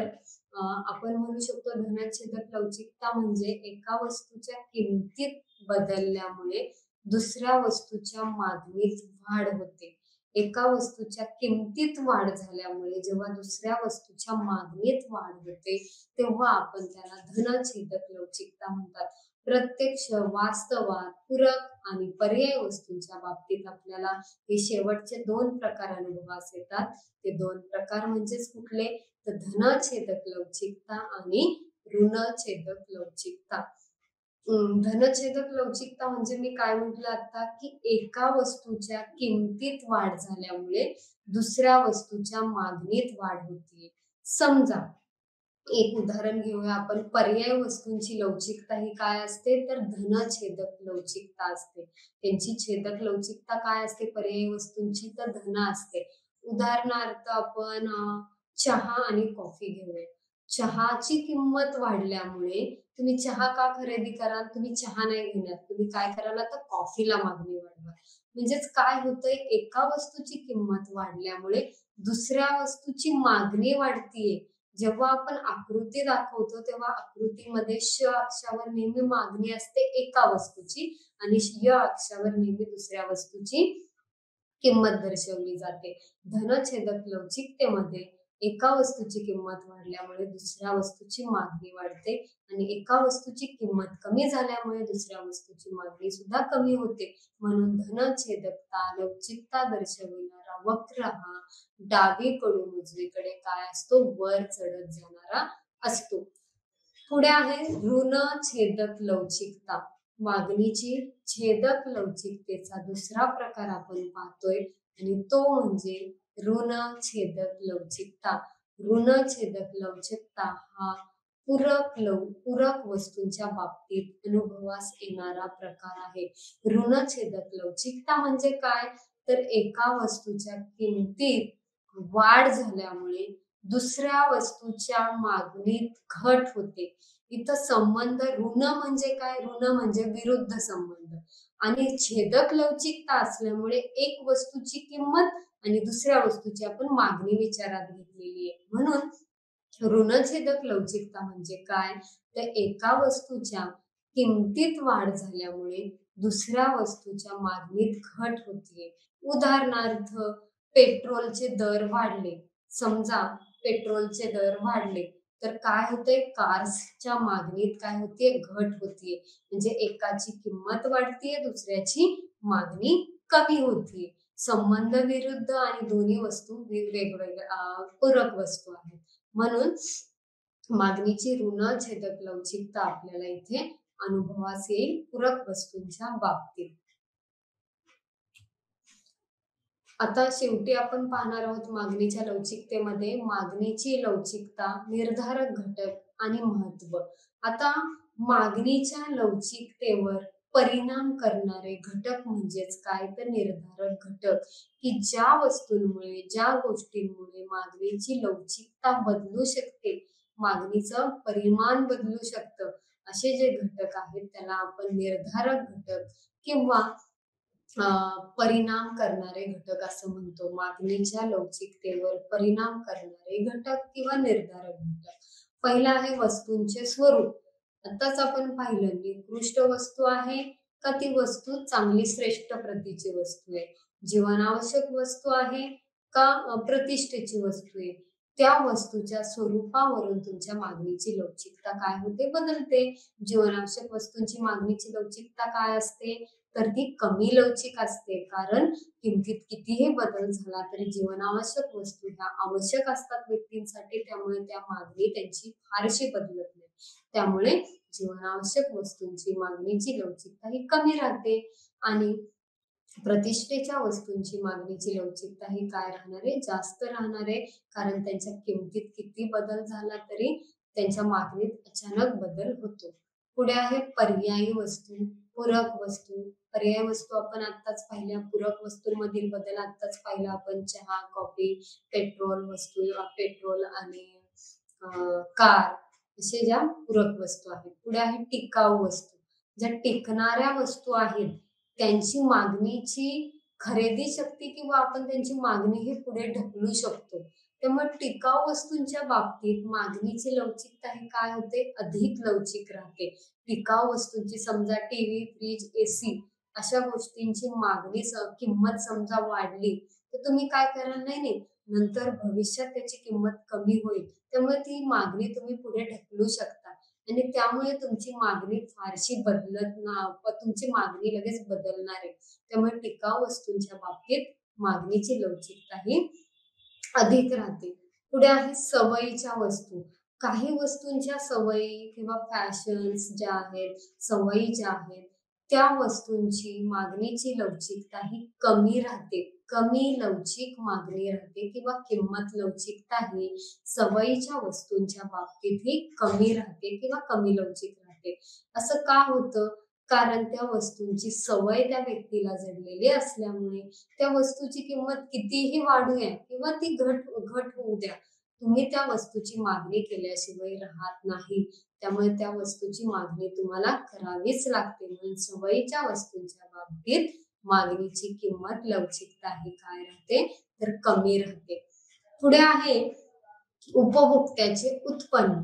आपण म्हणू शकतो धनछेदक लवचिकता म्हणजे एका वस्तूच्या किमतीत बदलल्यामुळे दुसऱ्या वस्तूच्या मागणीत वाढ होते. एका वस्तूच्या किमतीत वाढ झाल्यामुळे जेव्हा दुसऱ्या वस्तूच्या मागणीत वाढ होते तेव्हा आपण त्याला धनछेदक लवचिकता म्हणतात. प्रत्यक्ष वास्तवात पूरक आणि पर्यायी वस्तूंच्या बाबतीत आपल्याला हे शेवटचे दोन प्रकार अनुभवास येतात. ते दोन प्रकार म्हणजेच कुठले, तर धनछेदक लवचिकता आणि ऋणछेदक लवचिकता. धनछेदक लवचिकता म्हणजे मी काय म्हटलं आता, की एका वस्तूच्या किमतीत वाढ झाल्यामुळे दुसऱ्या वस्तूच्या मागणीत वाढ होतीये. समजा एक उदाहरण घेऊया आपण, पर्यायी वस्तूंची लवचिकता ही काय असते, तर धनछेदक लवचिकता असते. त्यांची छेदक लवचिकता काय असते पर्यायी वस्तूंची, तर धन असते. उदाहरणार्थ आपण चहा आणि कॉफी घेऊया. चहाची किंमत वाढल्यामुळे तुम्ही चहा का खरेदी कराल, तुम्ही चहा नाही घेणार, तुम्ही काय कराल, तर कॉफीला मागणी वाढवा. म्हणजेच काय होतंय, एका वस्तूची किंमत वाढल्यामुळे दुसऱ्या वस्तूची मागणी वाढतीये. जेव्हा आपण आकृती दाखवतो तेव्हा आकृतीमध्ये श अक्षावर नेहमी मागणी असते एका वस्तूची आणि य अक्षावर नेहमी दुसऱ्या वस्तूची किंमत दर्शवली जाते. धनछेदक लवचिकतेमध्ये एका वस्तूची किंमत वाढल्यामुळे दुसऱ्या वस्तूची मागणी वाढते आणि एका वस्तूची किंमत कमी झाल्यामुळे दुसऱ्या वस्तूची मागणी सुद्धा कमी होते. म्हणून धनछेदकता लवचिकता दर्शविणारा वक्र हा डावीकडून उजवीकडे काय असतो, वर चढत जाणारा असतो. पुढे आहे ऋण छेदक लवचिकता. मागणीची छेदक लवचिकतेचा दुसरा प्रकार आपण पाहतोय आणि तो म्हणजे ऋण छेदक लवचिकता. ऋण छेदक लवचिकता हा पूरक वस्तूंच्या बाबतीत अनुभवास येणारा प्रकार आहे. ऋण छेदक लवचिकता म्हणजे काय, तर एका वस्तूच्या किमतीत वाढ झाल्यामुळे दुसऱ्या वस्तूच्या मागणीत घट होते. इथं संबंध ऋण म्हणजे काय, ऋण म्हणजे विरुद्ध संबंध आणि छेदक लवचिकता असल्यामुळे एक वस्तूची किंमत आणि दुसऱ्या वस्तूची आपण मागणी विचारात घेतलेली आहे. म्हणून ऋणछेदक लवचिकता म्हणजे काय, तर एका वस्तूच्या किमतीत वाढ झाल्यामुळे दुसऱ्या वस्तूच्या मागणीत घट होते. उदाहरणार्थ पेट्रोलचे दर वाढले. समजा पेट्रोलचे दर वाढले तर काय होते, कार्सच्या मागणीत काय होते, घट होतीये. म्हणजे एकाची किंमत वाढतीये, दुसऱ्याची मागणी कमी होतीये. संबंध विरुद्ध आणि दोन्ही वस्तू वेगवेगळ्या पूरक वस्तू आहेत. म्हणून मागणीची ऋण छेदक लवचिकता आपल्याला इथे अनुभवास येईल पूरक वस्तूंच्या बाबतीत. आता शेवटी आपण पाहणार आहोत मागणीच्या लवचिकतेमध्ये मागणीची लवचिकता, निर्धारक घटक आणि महत्व. आता मागणीच्या लवचिकतेवर परिणाम करणारे घटक म्हणजेच काय, तर निर्धारक घटक, की ज्या वस्तूंमुळे ज्या गोष्टींमुळे मागणीची लवचिकता बदलू शकते, मागणीचं परिमाण बदलू शकतं, असे जे घटक आहेत त्याला आपण निर्धारक घटक किंवा परिणाम करणारे घटक असं म्हणतो. मागणीच्या लवचिकतेवर परिणाम करणारे घटक किंवा निर्धारक घटक. पहिला आहे वस्तूंचे स्वरूप. आताच आपण पाहिलं निकृष्ट वस्तू आहे का ती वस्तू चांगली श्रेष्ठ प्रतीची वस्तू आहे, जीवनावश्यक वस्तू आहे का प्रतिष्ठेची वस्तू आहे, त्या वस्तूच्या स्वरूपावरून तुमच्या मागणीची लवचिकता काय होते, बदलते. जीवनावश्यक वस्तूंची मागणीची लवचिकता काय असते, तर ती कमी लवचिक असते. कारण किमतीत कितीही बदल झाला तरी जीवनावश्यक वस्तू ह्या आवश्यक असतात व्यक्तींसाठी, त्यामुळे त्या मागणी त्यांची फारशी बदलत नाही. त्यामुळे जीवनावश्यक वस्तूंची मागणीची लवचिकता ही कमी राहते आणि प्रतिष्ठेच्या वस्तूंची मागणीची लवचिकता ही काय राहणार आहे, जास्त राहणार आहे. कारण त्यांच्या किमतीत किती बदल झाला तरी त्यांच्या मागणीत अचानक बदल होतो. पुढे आहे पर्यायी वस्तू, पूरक वस्तू. पर्यायी वस्तू आपण आत्ताच पाहिल्या, पूरक वस्तूंमधील बदल आत्ताच पाहिला आपण. चहा, कॉफी, पेट्रोल आणि कार असे ज्या पूरक वस्तू आहेत. पुढे आहे टिकाऊ वस्तू. ज्या टिकणाऱ्या वस्तू आहेत त्यांची मागणीची खरेदी शक्ती किंवा आपण त्यांची मागणी ही पुढे ढकलू शकतो. त्यामुळे टिकाऊ वस्तूंच्या बाबतीत मागणीची लवचिकता ही काय होते, अधिक लवचिक राहते. टिकाऊ वस्तूंची समजा टीव्ही, फ्रीज, एसी अशा गोष्टींची मागणी किंमत समजा वाढली तर तुम्ही काय कराल, नाही नंतर भविष्यात त्याची किंमत कमी होईल, त्यामुळे ती मागणी तुम्ही पुढे ढकलू शकता आणि त्यामुळे तुमची मागणी फारशी बदलत ना, तुमची मागणी लगेच बदलणार आहे. त्यामुळे टिकाऊ वस्तूंच्या बाबतीत मागणीची लवचिकता ही अधिक राहते. पुढे आहे सवयीच्या वस्तू. काही वस्तूंच्या सवयी किंवा फॅशन्स ज्या आहेत, सवयी ज्या आहेत, त्या वस्तूंची मागणीची लवचिकता ही कमी राहते. कमी लवचिक मागणी राहते किंवा किंमत लवचिकता ही सवयीच्या वस्तूंच्या बाबतीत ही कमी राहते किंवा कमी लवचिक राहते. असं का होतं? कारण त्या वस्तूंची सवय त्या व्यक्तीला जडलेली असल्यामुळे त्या वस्तूची किंमत कितीही वाढूया किंवा ती घट होऊ द्या, तुम्ही त्या वस्तूची मागणी केल्याशिवाय राहत नाही. त्यामुळे त्या वस्तूची मागणी तुम्हाला करावीच लागते. म्हणून सवयीच्या वस्तूंच्या बाबतीत मागणीची किंमत लवचिकता ही काय राहते, तर कमी राहते. पुढे आहे उपभोक्त्याचे उत्पन्न.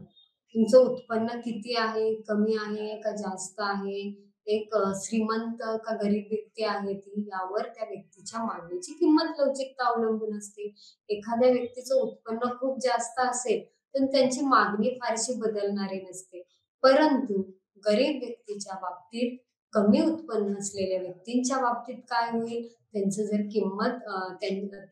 तुमचं उत्पन्न किती आहे, कमी आहे का जास्त आहे? एक श्रीमंत का गरीब व्यक्ती आहे ती, यावर त्या व्यक्तीच्या मागणीची किंमत लवचिकता अवलंबून असते. एखाद्या व्यक्तीचं उत्पन्न खूप जास्त असेल, तर त्यांची मागणी फारशी बदलणारी नसते. परंतु गरीब व्यक्तीच्या बाबतीत, कमी उत्पन्न असलेल्या व्यक्तींच्या बाबतीत काय होईल? त्यांचं जर किंमत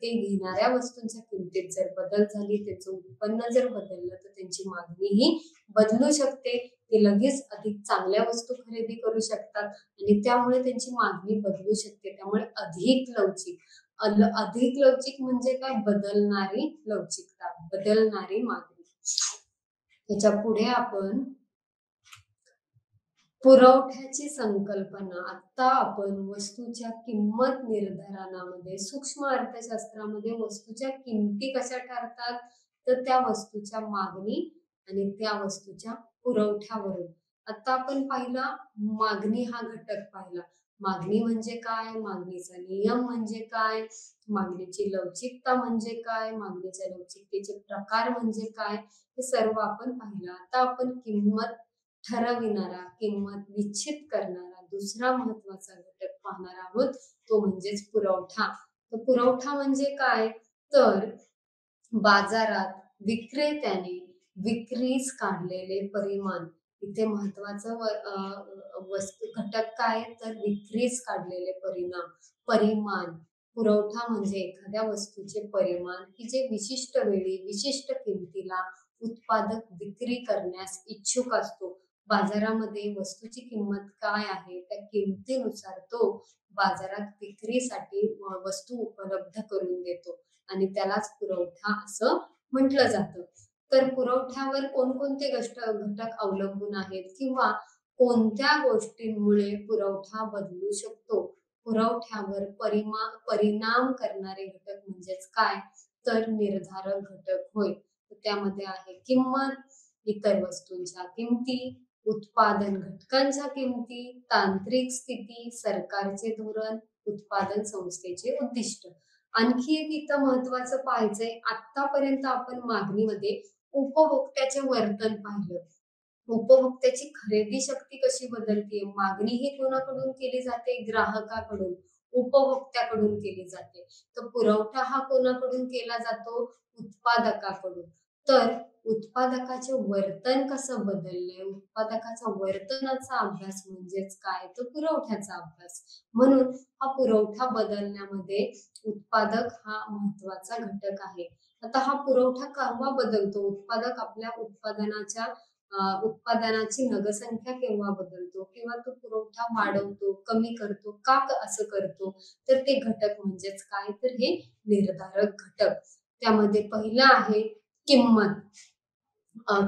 ते घेणाऱ्या वस्तूंच्या किमतीत जर बदल झाली, त्याचं उत्पन्न जर बदललं, तर त्यांची मागणीही बदलू शकते. ते लगेच अधिक चांगल्या वस्तू खरेदी करू शकतात आणि त्यामुळे त्यांची मागणी बदलू शकते. त्यामुळे अधिक लवचिक म्हणजे काय? बदलणारी लवचिकता, बदलणारी मागणी. त्याच्या पुढे आपण पुरवठ्याची संकल्पना. आता आपण वस्तूच्या किंमत निर्धारणामध्ये, सूक्ष्म अर्थशास्त्रामध्ये वस्तूच्या किमती कशा ठरतात? तर त्या वस्तूच्या मागणी आणि त्या वस्तूच्या पुरवठ्यावरून. आता आपण पाहिला, मागणी हा घटक पाहिला. मागणी म्हणजे काय? मागणीचा नियम म्हणजे काय? मागणीची लवचिकता म्हणजे काय? मागणीच्या लवचिकतेचे प्रकार म्हणजे काय? हे सर्व आपण पाहिलं. आता आपण किंमत ठरविणारा, किंमत निश्चित करणारा दुसरा महत्वाचा घटक पाहणार आहोत, तो म्हणजेच पुरवठा. तर पुरवठा म्हणजे काय? तर बाजारात विक्रेत्याने विक्रीस काढलेले परिमाण. इथे महत्वाचं वस्तू घटक काय? तर विक्रीस काढलेले परिमाण. पुरवठा म्हणजे एखाद्या वस्तूचे परिमाण की जे विशिष्ट वेळी विशिष्ट किमतीला उत्पादक विक्री करण्यास इच्छुक असतो. बाजारामध्ये वस्तूची किंमत काय आहे, त्या किमतीनुसार तो बाजारात विक्रीसाठी वस्तू उपलब्ध करून देतो आणि त्यालाच पुरवठा असं म्हटलं जातं. तर पुरवठ्यावर कोणकोणते घटक अवलंबून आहेत किंवा कोणत्या गोष्टींमुळे पुरवठा बदलू शकतो? पुरवठ्यावर परिणाम करणारे घटक म्हणजेच काय? तर निर्धारक घटक होय. त्यामध्ये आहे किंमत, इतर वस्तूंच्या किमती, उत्पादन घटकांच्या किमती, तांत्रिक स्थिती, सरकारचे धोरण, उत्पादन संस्थेचे उद्दिष्ट. आणखी एक इथं महत्वाचं पाहायचंय, आतापर्यंत आपण मागणीमध्ये उपभोक्त्याचे वर्तन पाहिलं. उपभोक्त्याची खरेदी शक्ती कशी बदलते? मागणी ही कोणाकडून केली जाते? ग्राहकाकडून, उपभोक्त्याकडून केली जाते. तर पुरवठा हा कोणाकडून केला जातो? उत्पादकाकडून. तर उत्पादकाचे वर्तन कसं बदललंय? उत्पादकाचा वर्तनाचा अभ्यास म्हणजेच काय? तर पुरवठ्याचा अभ्यास. म्हणून हा पुरवठा बदलण्यामध्ये उत्पादक हा महत्वाचा घटक आहे. आता हा पुरवठा केव्हा बदलतो? उत्पादक आपल्या उत्पादनाची नगसंख्या केव्हा बदलतो किंवा तो पुरवठा वाढवतो, कमी करतो, असं करतो? तर ते घटक म्हणजेच काय? तर हे निर्धारक घटक. त्यामध्ये पहिला आहे किंमत.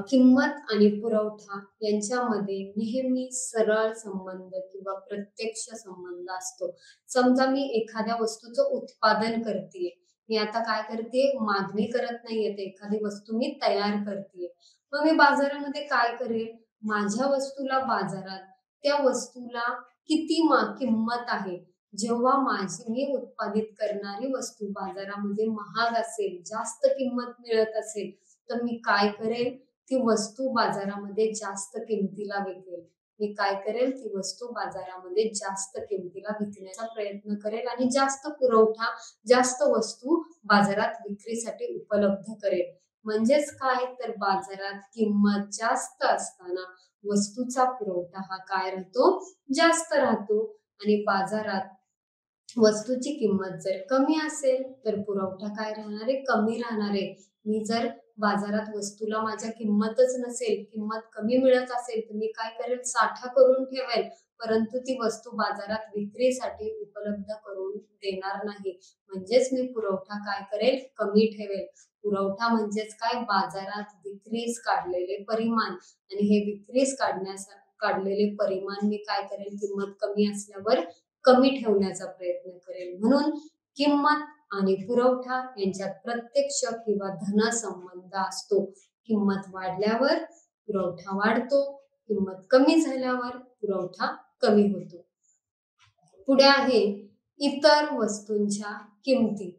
किंमत आणि पुरवठा यांच्यामध्ये नेहमी सरळ संबंध किंवा प्रत्यक्ष संबंध असतो. समजा मी एखाद्या वस्तूचं उत्पादन करतेय, मी आता काय करते? मागणी करत नाहीये, एखादी वस्तू मी तयार करतेय. मग मी बाजारामध्ये काय करेल? माझ्या वस्तूला बाजारात त्या वस्तूला किती किंमत आहे? जेव्हा मी उत्पादित करणारी वस्तू बाजारामध्ये महाग असेल, जास्त किंमत मिळत असेल, तर मी काय करेल? ती वस्तू बाजारामध्ये जास्त किमतीला विकेल. मी काय करेल? ती वस्तू बाजारामध्ये जास्त किमतीला विकण्याचा प्रयत्न करेल आणि जास्त पुरवठा, जास्त वस्तू बाजारात विक्रीसाठी उपलब्ध करेल. म्हणजेच काय? तर बाजारात किंमत जास्त असताना वस्तूचा पुरवठा हा काय राहतो? जास्त राहतो आणि बाजारात वस्तूची किंमत जर कमी असेल तर पुरवठा काय राहणार आहे? कमी राहणार आहे. मी जर बाजारात वस्तूला माझ्या किंमतच नसेल, किंमत कमी मिळत असेल, तर मी काय करेल? साठा करून ठेवेल, परंतु ती वस्तू बाजारात विक्रीसाठी उपलब्ध करून देणार नाही. म्हणजेच मी पुरवठा काय करेल? कमी ठेवेल. पुरवठा म्हणजेच काय? बाजारात विक्रीस काढलेले परिमाण आणि हे विक्रीस काढलेले परिमाण मी काय करेल? किंमत कमी असल्यावर कमी ठेवण्याचा प्रयत्न करेल. म्हणून किंमत आणि पुरवठा यांच्यात प्रत्यक्ष किंवा धन संबंध असतो. किंमत वाढल्यावर पुरवठा वाढतो, किंमत कमी झाल्यावर पुरवठा कमी होतो. पुढे आहे इतर वस्तूंच्या किमती.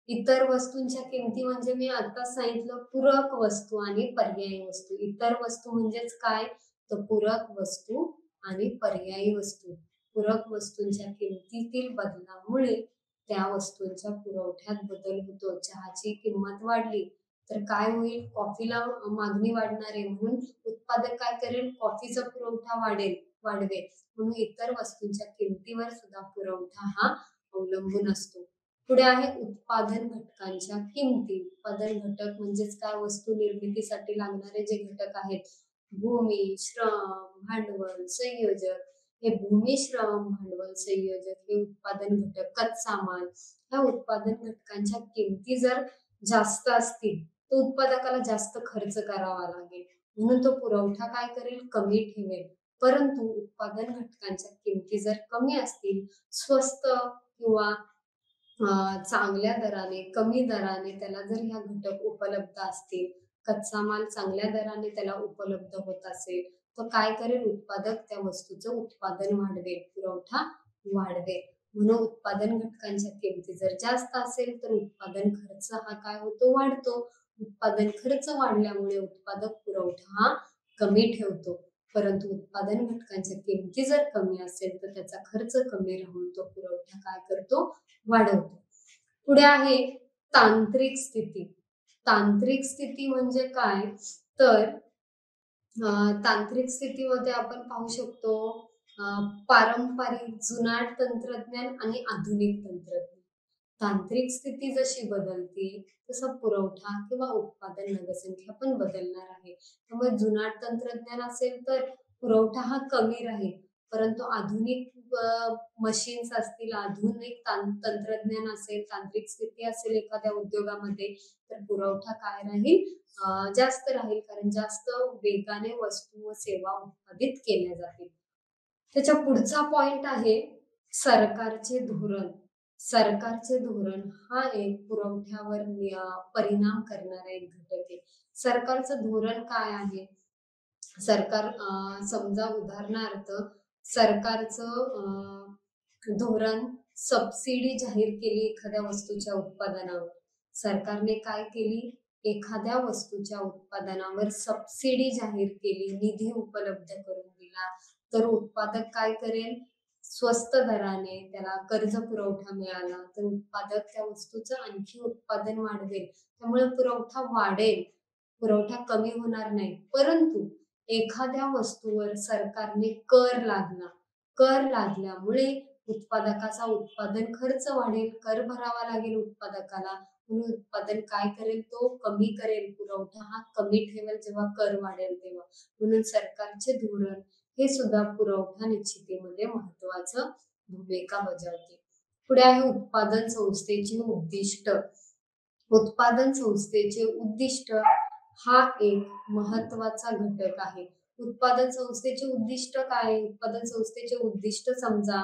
इतर वस्तूंच्या किमती म्हणजे मी आताच सांगितलं पूरक वस्तू आणि पर्यायी वस्तू. इतर वस्तू म्हणजेच काय? तर पूरक वस्तू आणि पर्यायी वस्तू. पूरक वस्तूंच्या किमतीतील बदलामुळे त्या वस्तूंच्या पुरवठ्यात बदल होतो. चहाची किंमत वाढली तर काय होईल? कॉफीला मागणी वाढणार आहे, म्हणून उत्पादक काय करेल? कॉफीचा पुरवठा वाढवेल. म्हणून इतर वस्तूंच्या किमतीवर सुद्धा पुरवठा हा अवलंबून असतो. पुढे आहे उत्पादन घटकांच्या किमती. उत्पादन घटक म्हणजेच काय? वस्तू निर्मितीसाठी लागणारे जे घटक आहेत, भूमी, श्रम, भांडवल, संयोजक. हे भूमी, श्रम, भांडवल, संयोजक हे उत्पादन घटक. कच्चा माल. ह्या उत्पादन घटकांच्या किमती जर जास्त असतील तर उत्पादकाला जास्त खर्च करावा लागेल, म्हणून तो पुरवठा काय करेल? कमी ठेवेल. परंतु उत्पादन घटकांच्या किमती जर कमी असतील, स्वस्त किंवा चांगल्या दराने, कमी दराने त्याला जर ह्या घटक उपलब्ध असतील, कच्चा माल चांगल्या दराने त्याला उपलब्ध होत असेल, तर काय करेल? उत्पादक त्या वस्तूचं उत्पादन वाढवेल, पुरवठा वाढवेल. म्हणून उत्पादन घटकांच्या किमती जर जास्त असेल तर उत्पादन खर्च हा काय होतो? वाढतो. उत्पादन खर्च वाढल्यामुळे उत्पादक पुरवठा हा कमी ठेवतो. परंतु उत्पादन घटकांच्या किमती जर कमी असेल तर त्याचा खर्च कमी राहून तो पुरवठा काय करतो? वाढवतो. पुढे आहे तांत्रिक स्थिती. तांत्रिक स्थिती म्हणजे काय? तर तांत्रिक स्थितीमध्ये आपण पाहू शकतो पारंपरिक जुनाट तंत्रज्ञान आणि आधुनिक तंत्रज्ञान. तांत्रिक स्थिती जशी बदलते तसा पुरवठा किंवा उत्पादन नगरसंख्या पण बदलणार आहे. त्यामुळे जुनाट तंत्रज्ञान असेल तर पुरवठा हा कमी राहील, परंतु आधुनिक मशीन्स असतील, आधुनिक तंत्रज्ञान असेल, तांत्रिक स्थिती असेल एखाद्या उद्योगामध्ये, तर पुरवठा काय राहील? जास्त राहील, कारण जास्त वेगाने वस्तू व सेवा उत्पादित केल्या जातील. त्याच्या पुढचा पॉइंट आहे सरकारचे धोरण. सरकारचे धोरण हा एक पुरवठ्यावर परिणाम करणारा एक घटक आहे. सरकारचं धोरण काय आहे? सरकार समजा उदाहरणार्थ सरकारचं धोरण सबसिडी जाहीर केली एखाद्या वस्तूच्या उत्पादनावर. सरकारने काय केली? एखाद्या वस्तूच्या उत्पादनावर सबसिडी जाहीर केली, निधी उपलब्ध करून दिला, तर उत्पादक काय करेल? स्वस्त दराने त्याला कर्ज पुरवठा मिळाला तर उत्पादक त्या वस्तूचं आणखी उत्पादन वाढवेल. त्यामुळे पुरवठा वाढेल, पुरवठा कमी होणार नाही. परंतु एखाद्या वस्तूवर सरकारने कर लादल्यामुळे उत्पादकाचा उत्पादन खर्च वाढेल, कर भरावा लागेल उत्पादकाला, म्हणून उत्पादन काय करेल? तो कमी करेल, पुरवठा हा कमी ठेवेल जेव्हा कर वाढेल तेव्हा. म्हणून सरकारचे धोरण हे सुद्धा पुरवठा निश्चितीमध्ये महत्वाचं भूमिका बजावते. पुढे आहे उत्पादन संस्थेची उद्दिष्ट. उत्पादन संस्थेचे उद्दिष्ट हा एक महत्वाचा घटक आहे. उत्पादन संस्थेचे उद्दिष्ट काय? उत्पादन संस्थेचे उद्दिष्ट समजा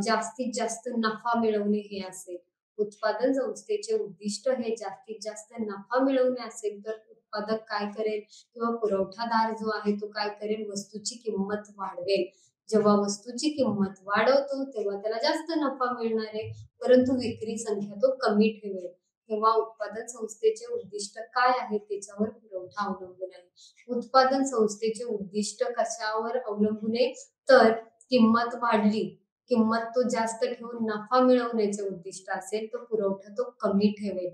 जास्तीत जास्त नफा मिळवणे हे असेल. उत्पादन संस्थेचे उद्दिष्ट हे जास्तीत जास्त नफा मिळवणे असेल तर उत्पादक काय करेल? किंवा पुरवठादार जो आहे तो काय करेल? वस्तूची किंमत वाढवेल. जेव्हा वस्तूची किंमत वाढवतो तेव्हा त्याला जास्त नफा मिळणार आहे, परंतु विक्री संख्या तो कमी ठेवेल. तेव्हा उत्पादन संस्थेचे उद्दिष्ट काय आहे त्याच्यावर पुरवठा अवलंबून आहे. उत्पादन संस्थेचे उद्दिष्ट कशावर अवलंबून आहे? तर किंमत वाढली, किंमत तो जास्त ठेवून नफा मिळवण्याचे उद्दिष्ट असेल तर पुरवठा तो कमी ठेवेल.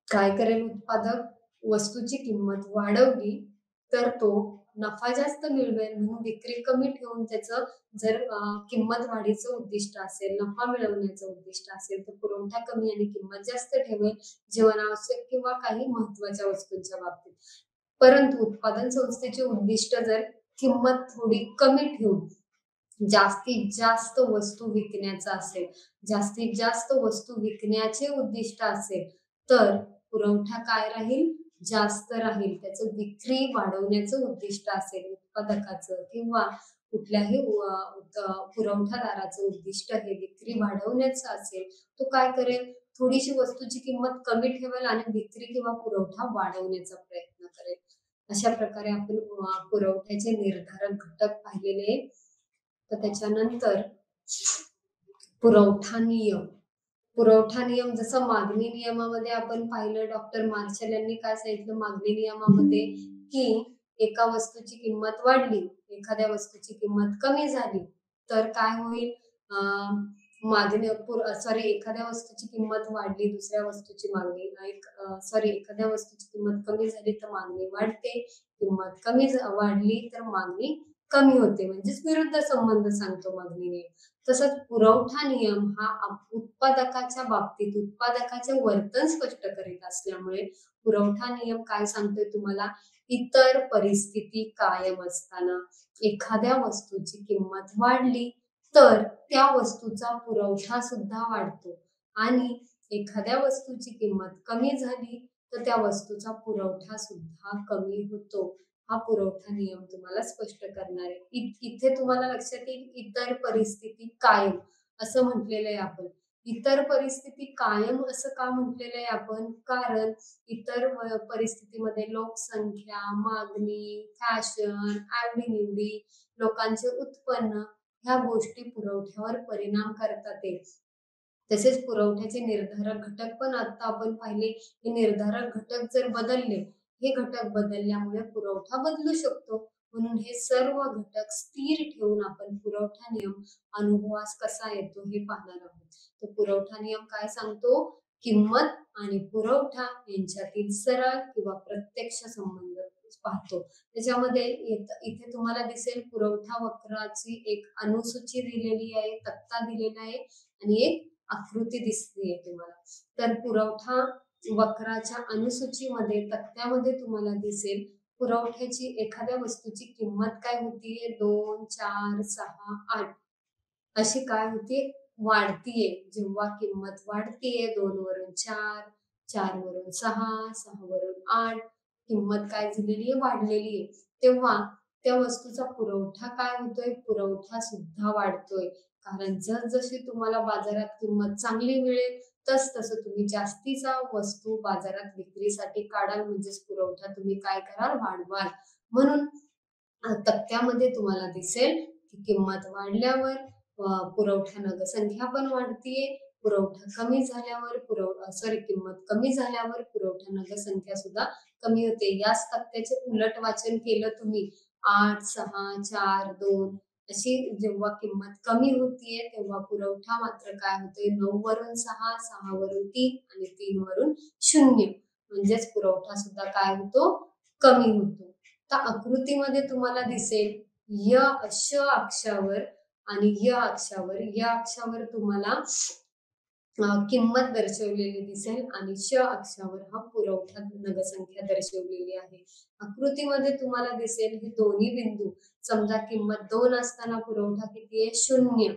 काय करेल उत्पादक? वस्तूची किंमत वाढवली तर तो नफा जास्त मिळवेल, म्हणून विक्री कमी ठेवून त्याचं जर किंमत वाढीचं उद्दिष्ट असेल, नफा मिळवण्याचं उद्दिष्ट असेल तर पुरवठा कमी आणि किंमत जास्त ठेवेल जीवनावश्यक किंवा काही महत्वाच्या वस्तूंच्या बाबतीत. परंतु उत्पादन संस्थेचे उद्दिष्ट जर किंमत थोडी कमी ठेवून जास्तीत जास्त वस्तू विकण्याचा असेल, जास्तीत जास्त वस्तू विकण्याचे उद्दिष्ट असेल तर पुरवठा काय राहील? जास्त राहील. त्याचं विक्री वाढवण्याचं उद्दिष्ट असेल उत्पादकाचं किंवा कुठल्याही पुरवठादाराचं उद्दिष्ट हे विक्री वाढवण्याचं असेल, तो काय करेल? थोडीशी वस्तूची किंमत कमी ठेवेल आणि विक्री किंवा पुरवठा वाढवण्याचा प्रयत्न करेल. अशा प्रकारे आपण पुरवठ्याचे निर्धारक घटक पाहिलेले. तर त्याच्यानंतर पुरवठा नियम. पुरवठा नियम जसं मागणी नियमामध्ये आपण पाहिलं डॉक्टर मार्शल यांनी काय सांगितलं मागणी नियमामध्ये की एका वस्तूची किंमत वाढली, एखाद्या वस्तूची किंमत कमी झाली, तर काय होईल? मागणी सॉरी एखाद्या वस्तूची किंमत वाढली, दुसऱ्या वस्तूची मागणी सॉरी एखाद्या वस्तूची किंमत कमी झाली तर मागणी वाढते, किंमत वाढली तर मागणी कमी होते. म्हणजेच विरुद्ध संबंध सांगतो मागणी नियम. तसंच पुरवठा नियम हा उत्पादकाच्या बाबतीत उत्पादकाचे वर्तन स्पष्ट करीत असल्यामुळे पुरवठा नियम काय सांगतोय तुम्हाला? इतर परिस्थिती कायम असताना एखाद्या वस्तूची किंमत वाढली तर त्या वस्तूचा पुरवठा सुद्धा वाढतो आणि एखाद्या वस्तूची किंमत कमी झाली तर त्या वस्तूचा पुरवठा सुद्धा कमी होतो. हा पुरवठा नियम तुम्हाला स्पष्ट करणार आहे. इथे तुम्हाला लक्षात येईल इतर परिस्थिती कायम असं म्हटलेलं आहे आपण. इतर परिस्थिती कायम असं का म्हटलेलं आहे आपण? कारण इतर परिस्थितीमध्ये लोकसंख्या, मागणी, फॅशन, आवडी-निवडी, लोकांचे उत्पन्न ह्या गोष्टी पुरवठ्यावर परिणाम करतात ते. तसेच पुरवठ्याचे निर्धारक घटक पण आता आपण पाहिले, हे निर्धारक घटक जर बदलले, हे घटक बदलल्यामुळे पुरवठा बदलू शकतो. म्हणून हे सर्व घटक स्थिर ठेवून आपण पुरवठा नियम अनुभवास कसा येतो हे पाहणार आहोत. तो पुरवठा नियम काय सांगतो? किंमत आणि पुरवठा यांच्यातील सरळ किंवा प्रत्यक्ष संबंध पाहतो. त्याच्यामध्ये इथे तुम्हाला दिसेल पुरवठा वक्राची एक अनुसूची दिलेली आहे, तक्ता दिलेला आहे आणि एक आकृती दिसतेय तुम्हाला. तर पुरवठा वक्राच्या अनुसूचीमध्ये तक्त्यामध्ये तुम्हाला दिसेल पुरवठ्याची एखाद्या वस्तूची किंमत काय होतीये? 2, 4, 6, 8 अशी काय होतीये? वाढतीये. जेव्हा किंमत वाढतीये 2 वरून 4, 4 वरून 6, 6 वरून 8 किंमत काय झालेली आहे? वाढलेली आहे. तेव्हा त्या वस्तूचा पुरवठा काय होतोय? पुरवठा सुद्धा वाढतोय. कारण जसजशी तुम्हाला बाजारात किंमत चांगली मिळेल, तसं तुम्ही जास्तीचा वस्तू बाजारात विक्रीसाठी काढाल म्हणजेच पुरवठा तुम्ही काय कराल? वाढवाल. म्हणून तक्त्यामध्ये तुम्हाला दिसेल की किंमत वाढल्यावर पुरवठा नगसंख्या पण वाढतीये. पुरवठा कमी झाल्यावर किंमत कमी झाल्यावर पुरवठा नगसंख्या सुद्धा कमी होते. याच तक्त्याचे उलट वाचन केलं तुम्ही 8, 6, 4, 2 अशी जेव्हा किंमत कमी होतीये तेव्हा पुरवठा मात्र काय होतोय? 9 वरून 6, 6 वरून 3 आणि 3 वरून 0 म्हणजेच पुरवठा सुद्धा काय होतो? कमी होतो. तर आकृतीमध्ये तुम्हाला दिसेल श अक्षावर आणि य अक्षावर तुम्हाला किंमत दर्शवलेली दिसेल आणि श अक्षावर हा पुरवठा नगसंख्या दर्शवलेली आहे. आकृतीमध्ये तुम्हाला दिसेल हे दोन्ही बिंदू समजा किंमत 2 असताना पुरवठा किती आहे? 0.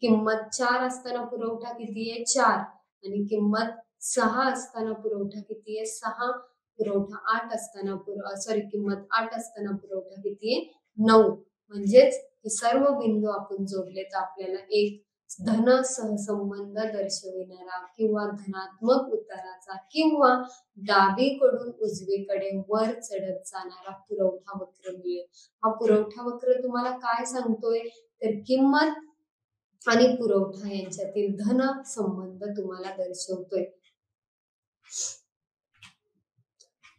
किंमत 4 असताना पुरवठा किती आहे? 4 आणि किंमत 6 असताना पुरवठा किती आहे? 6. पुरवठा 8 असताना किंमत 8 असताना पुरवठा किती आहे? 9. म्हणजेच हे सर्व बिंदू आपण जोडले तर आपल्याला एक धन सहसंबंध दर्शविणारा किंवा धनात्मक उताराचा किंवा डावीकडून उजवीकडे वर चढत जाणारा पुरवठा वक्र मिळेल. हा पुरवठा वक्र तुम्हाला काय सांगतोय? तर किंमत आणि पुरवठा यांच्यातील धन संबंध तुम्हाला दर्शवतोय.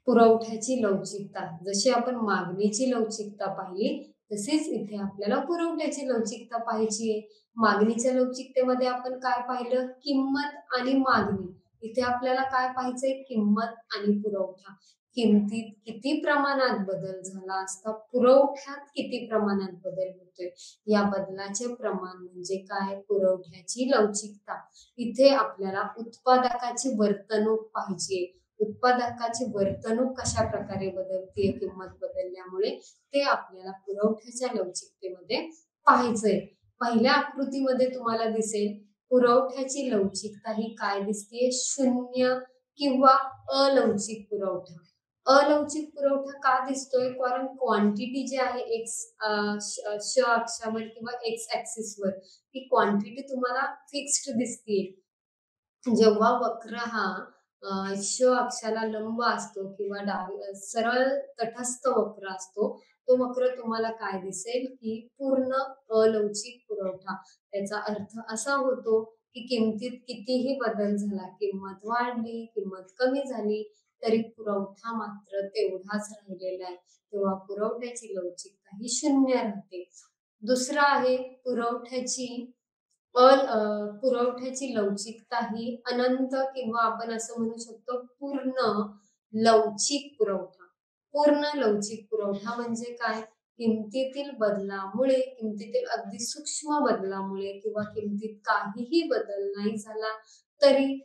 पुरवठ्याची लवचिकता जशी आपण मागणीची लवचिकता पाहिली तसेच इथे आपल्याला पुरवठ्याची लवचिकता पाहायची आहे. मागणीच्या लवचिकतेमध्ये आपण काय पाहिलं? किंमत आणि मागणी. इथे आपल्याला काय पाहायचंय? किंमत आणि पुरवठा. किमतीत किती प्रमाणात बदल झाला असता, पुरवठ्यात किती प्रमाणात बदल होतोय, या बदलाचे प्रमाण म्हणजे काय? पुरवठ्याची लवचिकता. इथे आपल्याला उत्पादकाची वर्तणूक पाहिजे. उत्पादकाची वर्तणूक कशा प्रकारे बदलते किंमत बदलल्यामुळे ते आपल्याला पुरवठ्याच्या लवचिकतेमध्ये पाहायचंय. पहिल्या आकृतीमध्ये तुम्हाला दिसेल पुरवठ्याची लवचिकता ही काय दिसते? 0 किंवा अलवचिक पुरवठा. अलवचिक पुरवठा का दिसतोय? कारण क्वांटिटी जी आहे श अक्षावर किंवा एक्स ऍक्सिसवर ही क्वांटिटी तुम्हाला फिक्स्ड दिसते. जेव्हा वक्र हा श अक्षाला लंब असतो किंवा सरळ तटस्थ वक्र असतो, तो वक्र तुम्हाला काय दिसेल की पूर्ण अलवचिक पुरवठा. त्याचा अर्थ असा होतो की किमतीत कितीही बदल झाला, किंमत वाढली, किंमत कमी झाली, तरी पुरवठा मात्र तेवढाच राहिलेला आहे. तेव्हा पुरवठ्याची लवचिकता ही शून्य राहते. दुसरं आहे पुरवठ्याची लवचिकता ही अनंत किंवा आपण असं म्हणू शकतो लवचिक पुरवठा. पूर्ण लवचिक पुरवठा म्हणजे काय? किमतीतील अगदी सूक्ष्म बदलामुळे किंवा किमतीत काहीही बदल नाही झाला तरी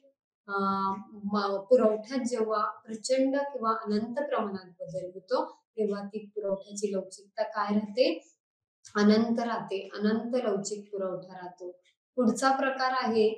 पुरवठ्यात जेव्हा प्रचंड किंवा अनंत प्रमाणात बदल होतो, तेव्हा ती पुरवठ्याची लवचिकता काय राहते? अनंत राहते. अनंत लवचिक पुरवठा राहतो. पुढचा प्रकार आहे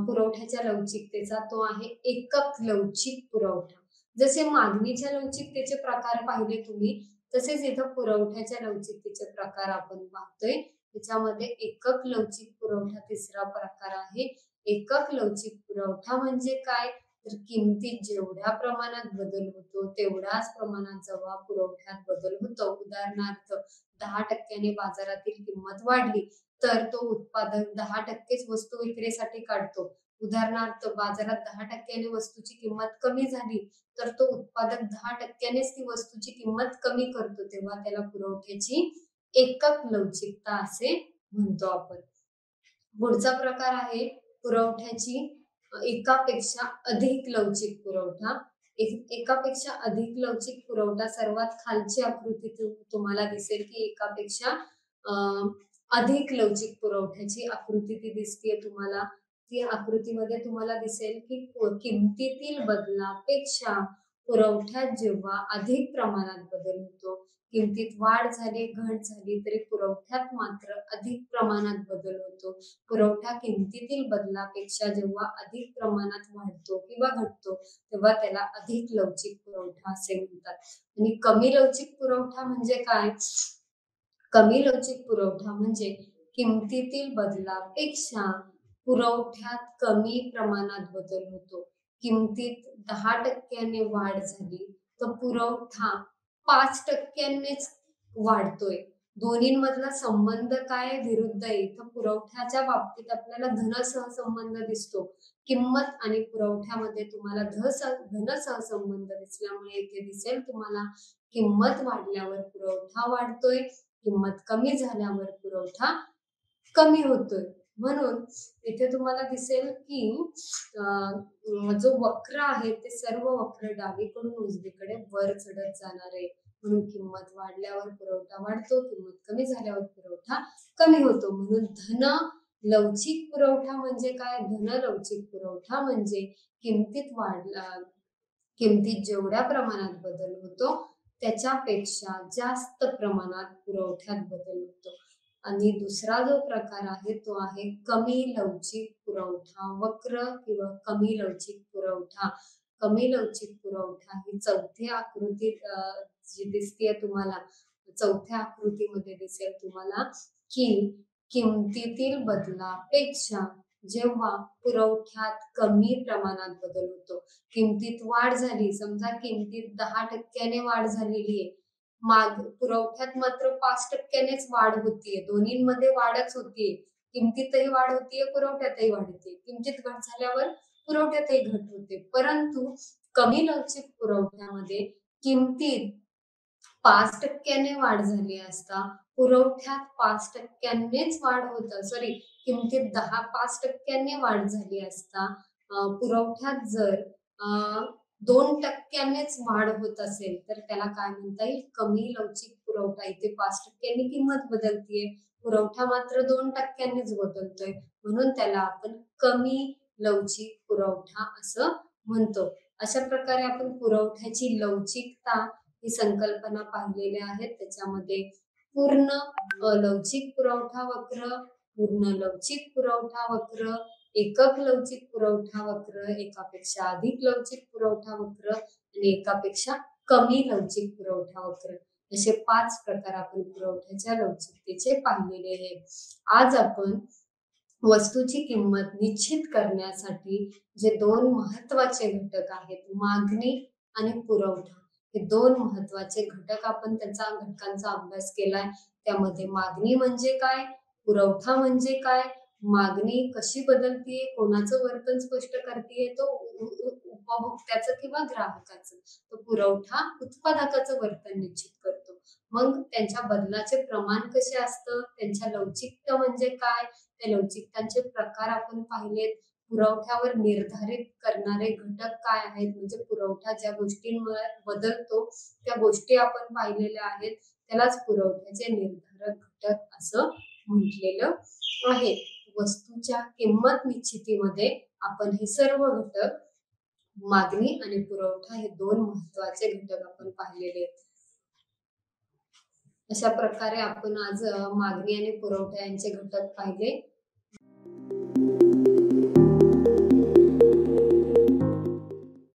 पुरवठ्याच्या लवचिकतेचा, तो आहे एकक लवचिक पुरवठा. जसे मागणीच्या लवचिकतेचे प्रकार पाहिले तुम्ही, तसेच इथं पुरवठ्याच्या लवचिकतेचे प्रकार आपण पाहतोय. त्याच्यामध्ये एकक लवचिक पुरवठा तिसरा प्रकार आहे. एकक लवचिक पुरवठा म्हणजे काय? तर किमतीत जेवढ्या प्रमाणात बदल होतो तेवढ्याच प्रमाणात जेव्हा पुरवठ्यात बदल होतो. उदाहरणार्थ 10% बाजारातील किंमत वाढली तर तो उत्पादक 10%च वस्तू विक्रीसाठी काढतो. उदाहरणार्थ बाजारात 10% वस्तूची किंमत कमी झाली तर तो उत्पादक 10%नेच ती वस्तूची किंमत कमी करतो. तेव्हा त्याला पुरवठ्याची एकक लवचिकता असे म्हणतो आपण. पुढचा प्रकार आहे पुरवठ्याची एकापेक्षा अधिक लवचिक पुरवठा. एकापेक्षा अधिक लवचिक पुरवठा सर्वात खालची आकृती तुम्हाला दिसेल की एकापेक्षा अधिक लवचिक पुरवठ्याची आकृती ती दिसते तुम्हाला. ती आकृतीमध्ये तुम्हाला दिसेल की किमतीतील बदलापेक्षा पुरवठ्यात जेव्हा अधिक प्रमाणात बदल होतो, किमतीत वाढ झाली, घट झाली तरी पुरवठ्यात मात्र अधिक प्रमाणात बदल होतो. पुरवठा किमतीतील बदलापेक्षा जेव्हा अधिक प्रमाणात वाढतो किंवा घटतो, तेव्हा त्याला अधिक लवचिक पुरवठा असे म्हणतात. आणि कमी लवचिक पुरवठा म्हणजे काय? कमी लवचिक पुरवठा म्हणजे किमतीतील बदलापेक्षा पुरवठ्यात कमी प्रमाणात बदल होतो. किमतीत 10%ने वाढ झाली तर पुरवठा 5%नेच वाढतोय. दोन्हींमधला संबंध काय? विरुद्ध आहे. तर पुरवठ्याच्या बाबतीत आपल्याला धन सहसंबंध दिसतो. किंमत आणि पुरवठ्यामध्ये तुम्हाला धन सहसंबंध दिसल्यामुळे इथे दिसेल तुम्हाला किंमत वाढल्यावर पुरवठा वाढतोय, किंमत कमी झाल्यावर पुरवठा कमी होतोय. म्हणून इथे तुम्हाला दिसेल की जो वक्र आहे ते सर्व वक्र डावीकडून उजवीकडे वर चढत जाणार आहे. म्हणून किंमत वाढल्यावर पुरवठा वाढतो, किंमत कमी झाल्यावर पुरवठा कमी होतो. म्हणून धन लवचिक पुरवठा म्हणजे काय? धन लवचिक पुरवठा म्हणजे किमतीत जेवढ्या प्रमाणात बदल होतो त्याच्यापेक्षा जास्त प्रमाणात पुरवठ्यात बदल होतो. आणि दुसरा जो प्रकार आहे तो आहे कमी लवचिक पुरवठा वक्र किंवा कमी लवचिक पुरवठा. कमी लवचिक पुरवठा ही चौथ्या आकृतीत जी दिसतेय तुम्हाला, चौथ्या आकृतीमध्ये दिसेल तुम्हाला की किमतीतील बदलापेक्षा जेव्हा पुरवठ्यात कमी प्रमाणात बदल होतो, किमतीत वाढ झाली, समजा किमतीत 10%ने वाढ झालेली आहे, पुरवठ्यात मात्र 5%नेच वाढ होतीये. दोन्हींमध्ये वाढच होतीये. किमतीतही वाढ होतीये, पुरवठ्यातही वाढ होते. किमतीत घट झाल्यावर पुरवठ्यातही घट होते. परंतु कमी लवचिक पुरवठ्यामध्ये किमतीत 5%ने वाढ झाली असता पुरवठ्यात 5%नेच वाढ किमतीत 5%ने वाढ झाली असता पुरवठ्यात जर 2%नेच वाढ होत असेल तर त्याला काय म्हणता येईल? कमी लवचिक पुरवठा. इथे 5%ने किंमत बदलतीये, पुरवठा मात्र 2%नेच बदलतोय, म्हणून त्याला आपण कमी लवचिक पुरवठा असं म्हणतो. अशा प्रकारे आपण पुरवठ्याची लवचिकता ही संकल्पना पाहिलेल्या आहेत. त्याच्यामध्ये पूर्ण लवचिक पुरवठा वक्र, पूर्ण लवचिक पुरवठा वक्र, एकक लवचिक पुरवठा वक्र, एकापेक्षा अधिक लवचिक पुरवठा वक्र आणि एकापेक्षा कमी लवचिक पुरवठा वक्र, असे 5 प्रकार आपण पुरवठ्याच्या लवचिकतेचे पाहिलेले आहेत. आज आपण वस्तूची किंमत निश्चित करण्यासाठी जे 2 महत्वाचे घटक आहेत, मागणी आणि पुरवठा, हे 2 महत्वाचे घटक आपण घटकांचा अभ्यास केलाय. त्यामध्ये मागणी म्हणजे काय, पुरवठा म्हणजे काय, मागणी कशी बदलतीये, कोणाचं वर्तन स्पष्ट करतीये, तो उपभोक्त्याचं किंवा ग्राहकाचं. तो पुरवठा उत्पादकाचं वर्तन निश्चित करतो. मग त्यांच्या बदलाचे प्रमाण कसे असतं, त्यांच्या लवचिकता म्हणजे काय, त्या लवचिकतांचे प्रकार आपण पाहिलेत. पुरवठ्यावर निर्धारित करणारे घटक काय आहेत, म्हणजे पुरवठा ज्या गोष्टींमुळे बदलतो, त्या गोष्टी आपण पाहिलेल्या आहेत. त्यालाच पुरवठ्याचे निर्धारक घटक असं म्हटलेलं आहे. वस्तूच्या किंमत निश्चितीमध्ये आपण हे सर्व घटक, मागणी आणि पुरवठा, हे 2 महत्त्वाचे घटक आपण पाहिलेले आहेत. अशा प्रकारे आपण आज मागणी आणि पुरवठा यांचे घटक पाहिले.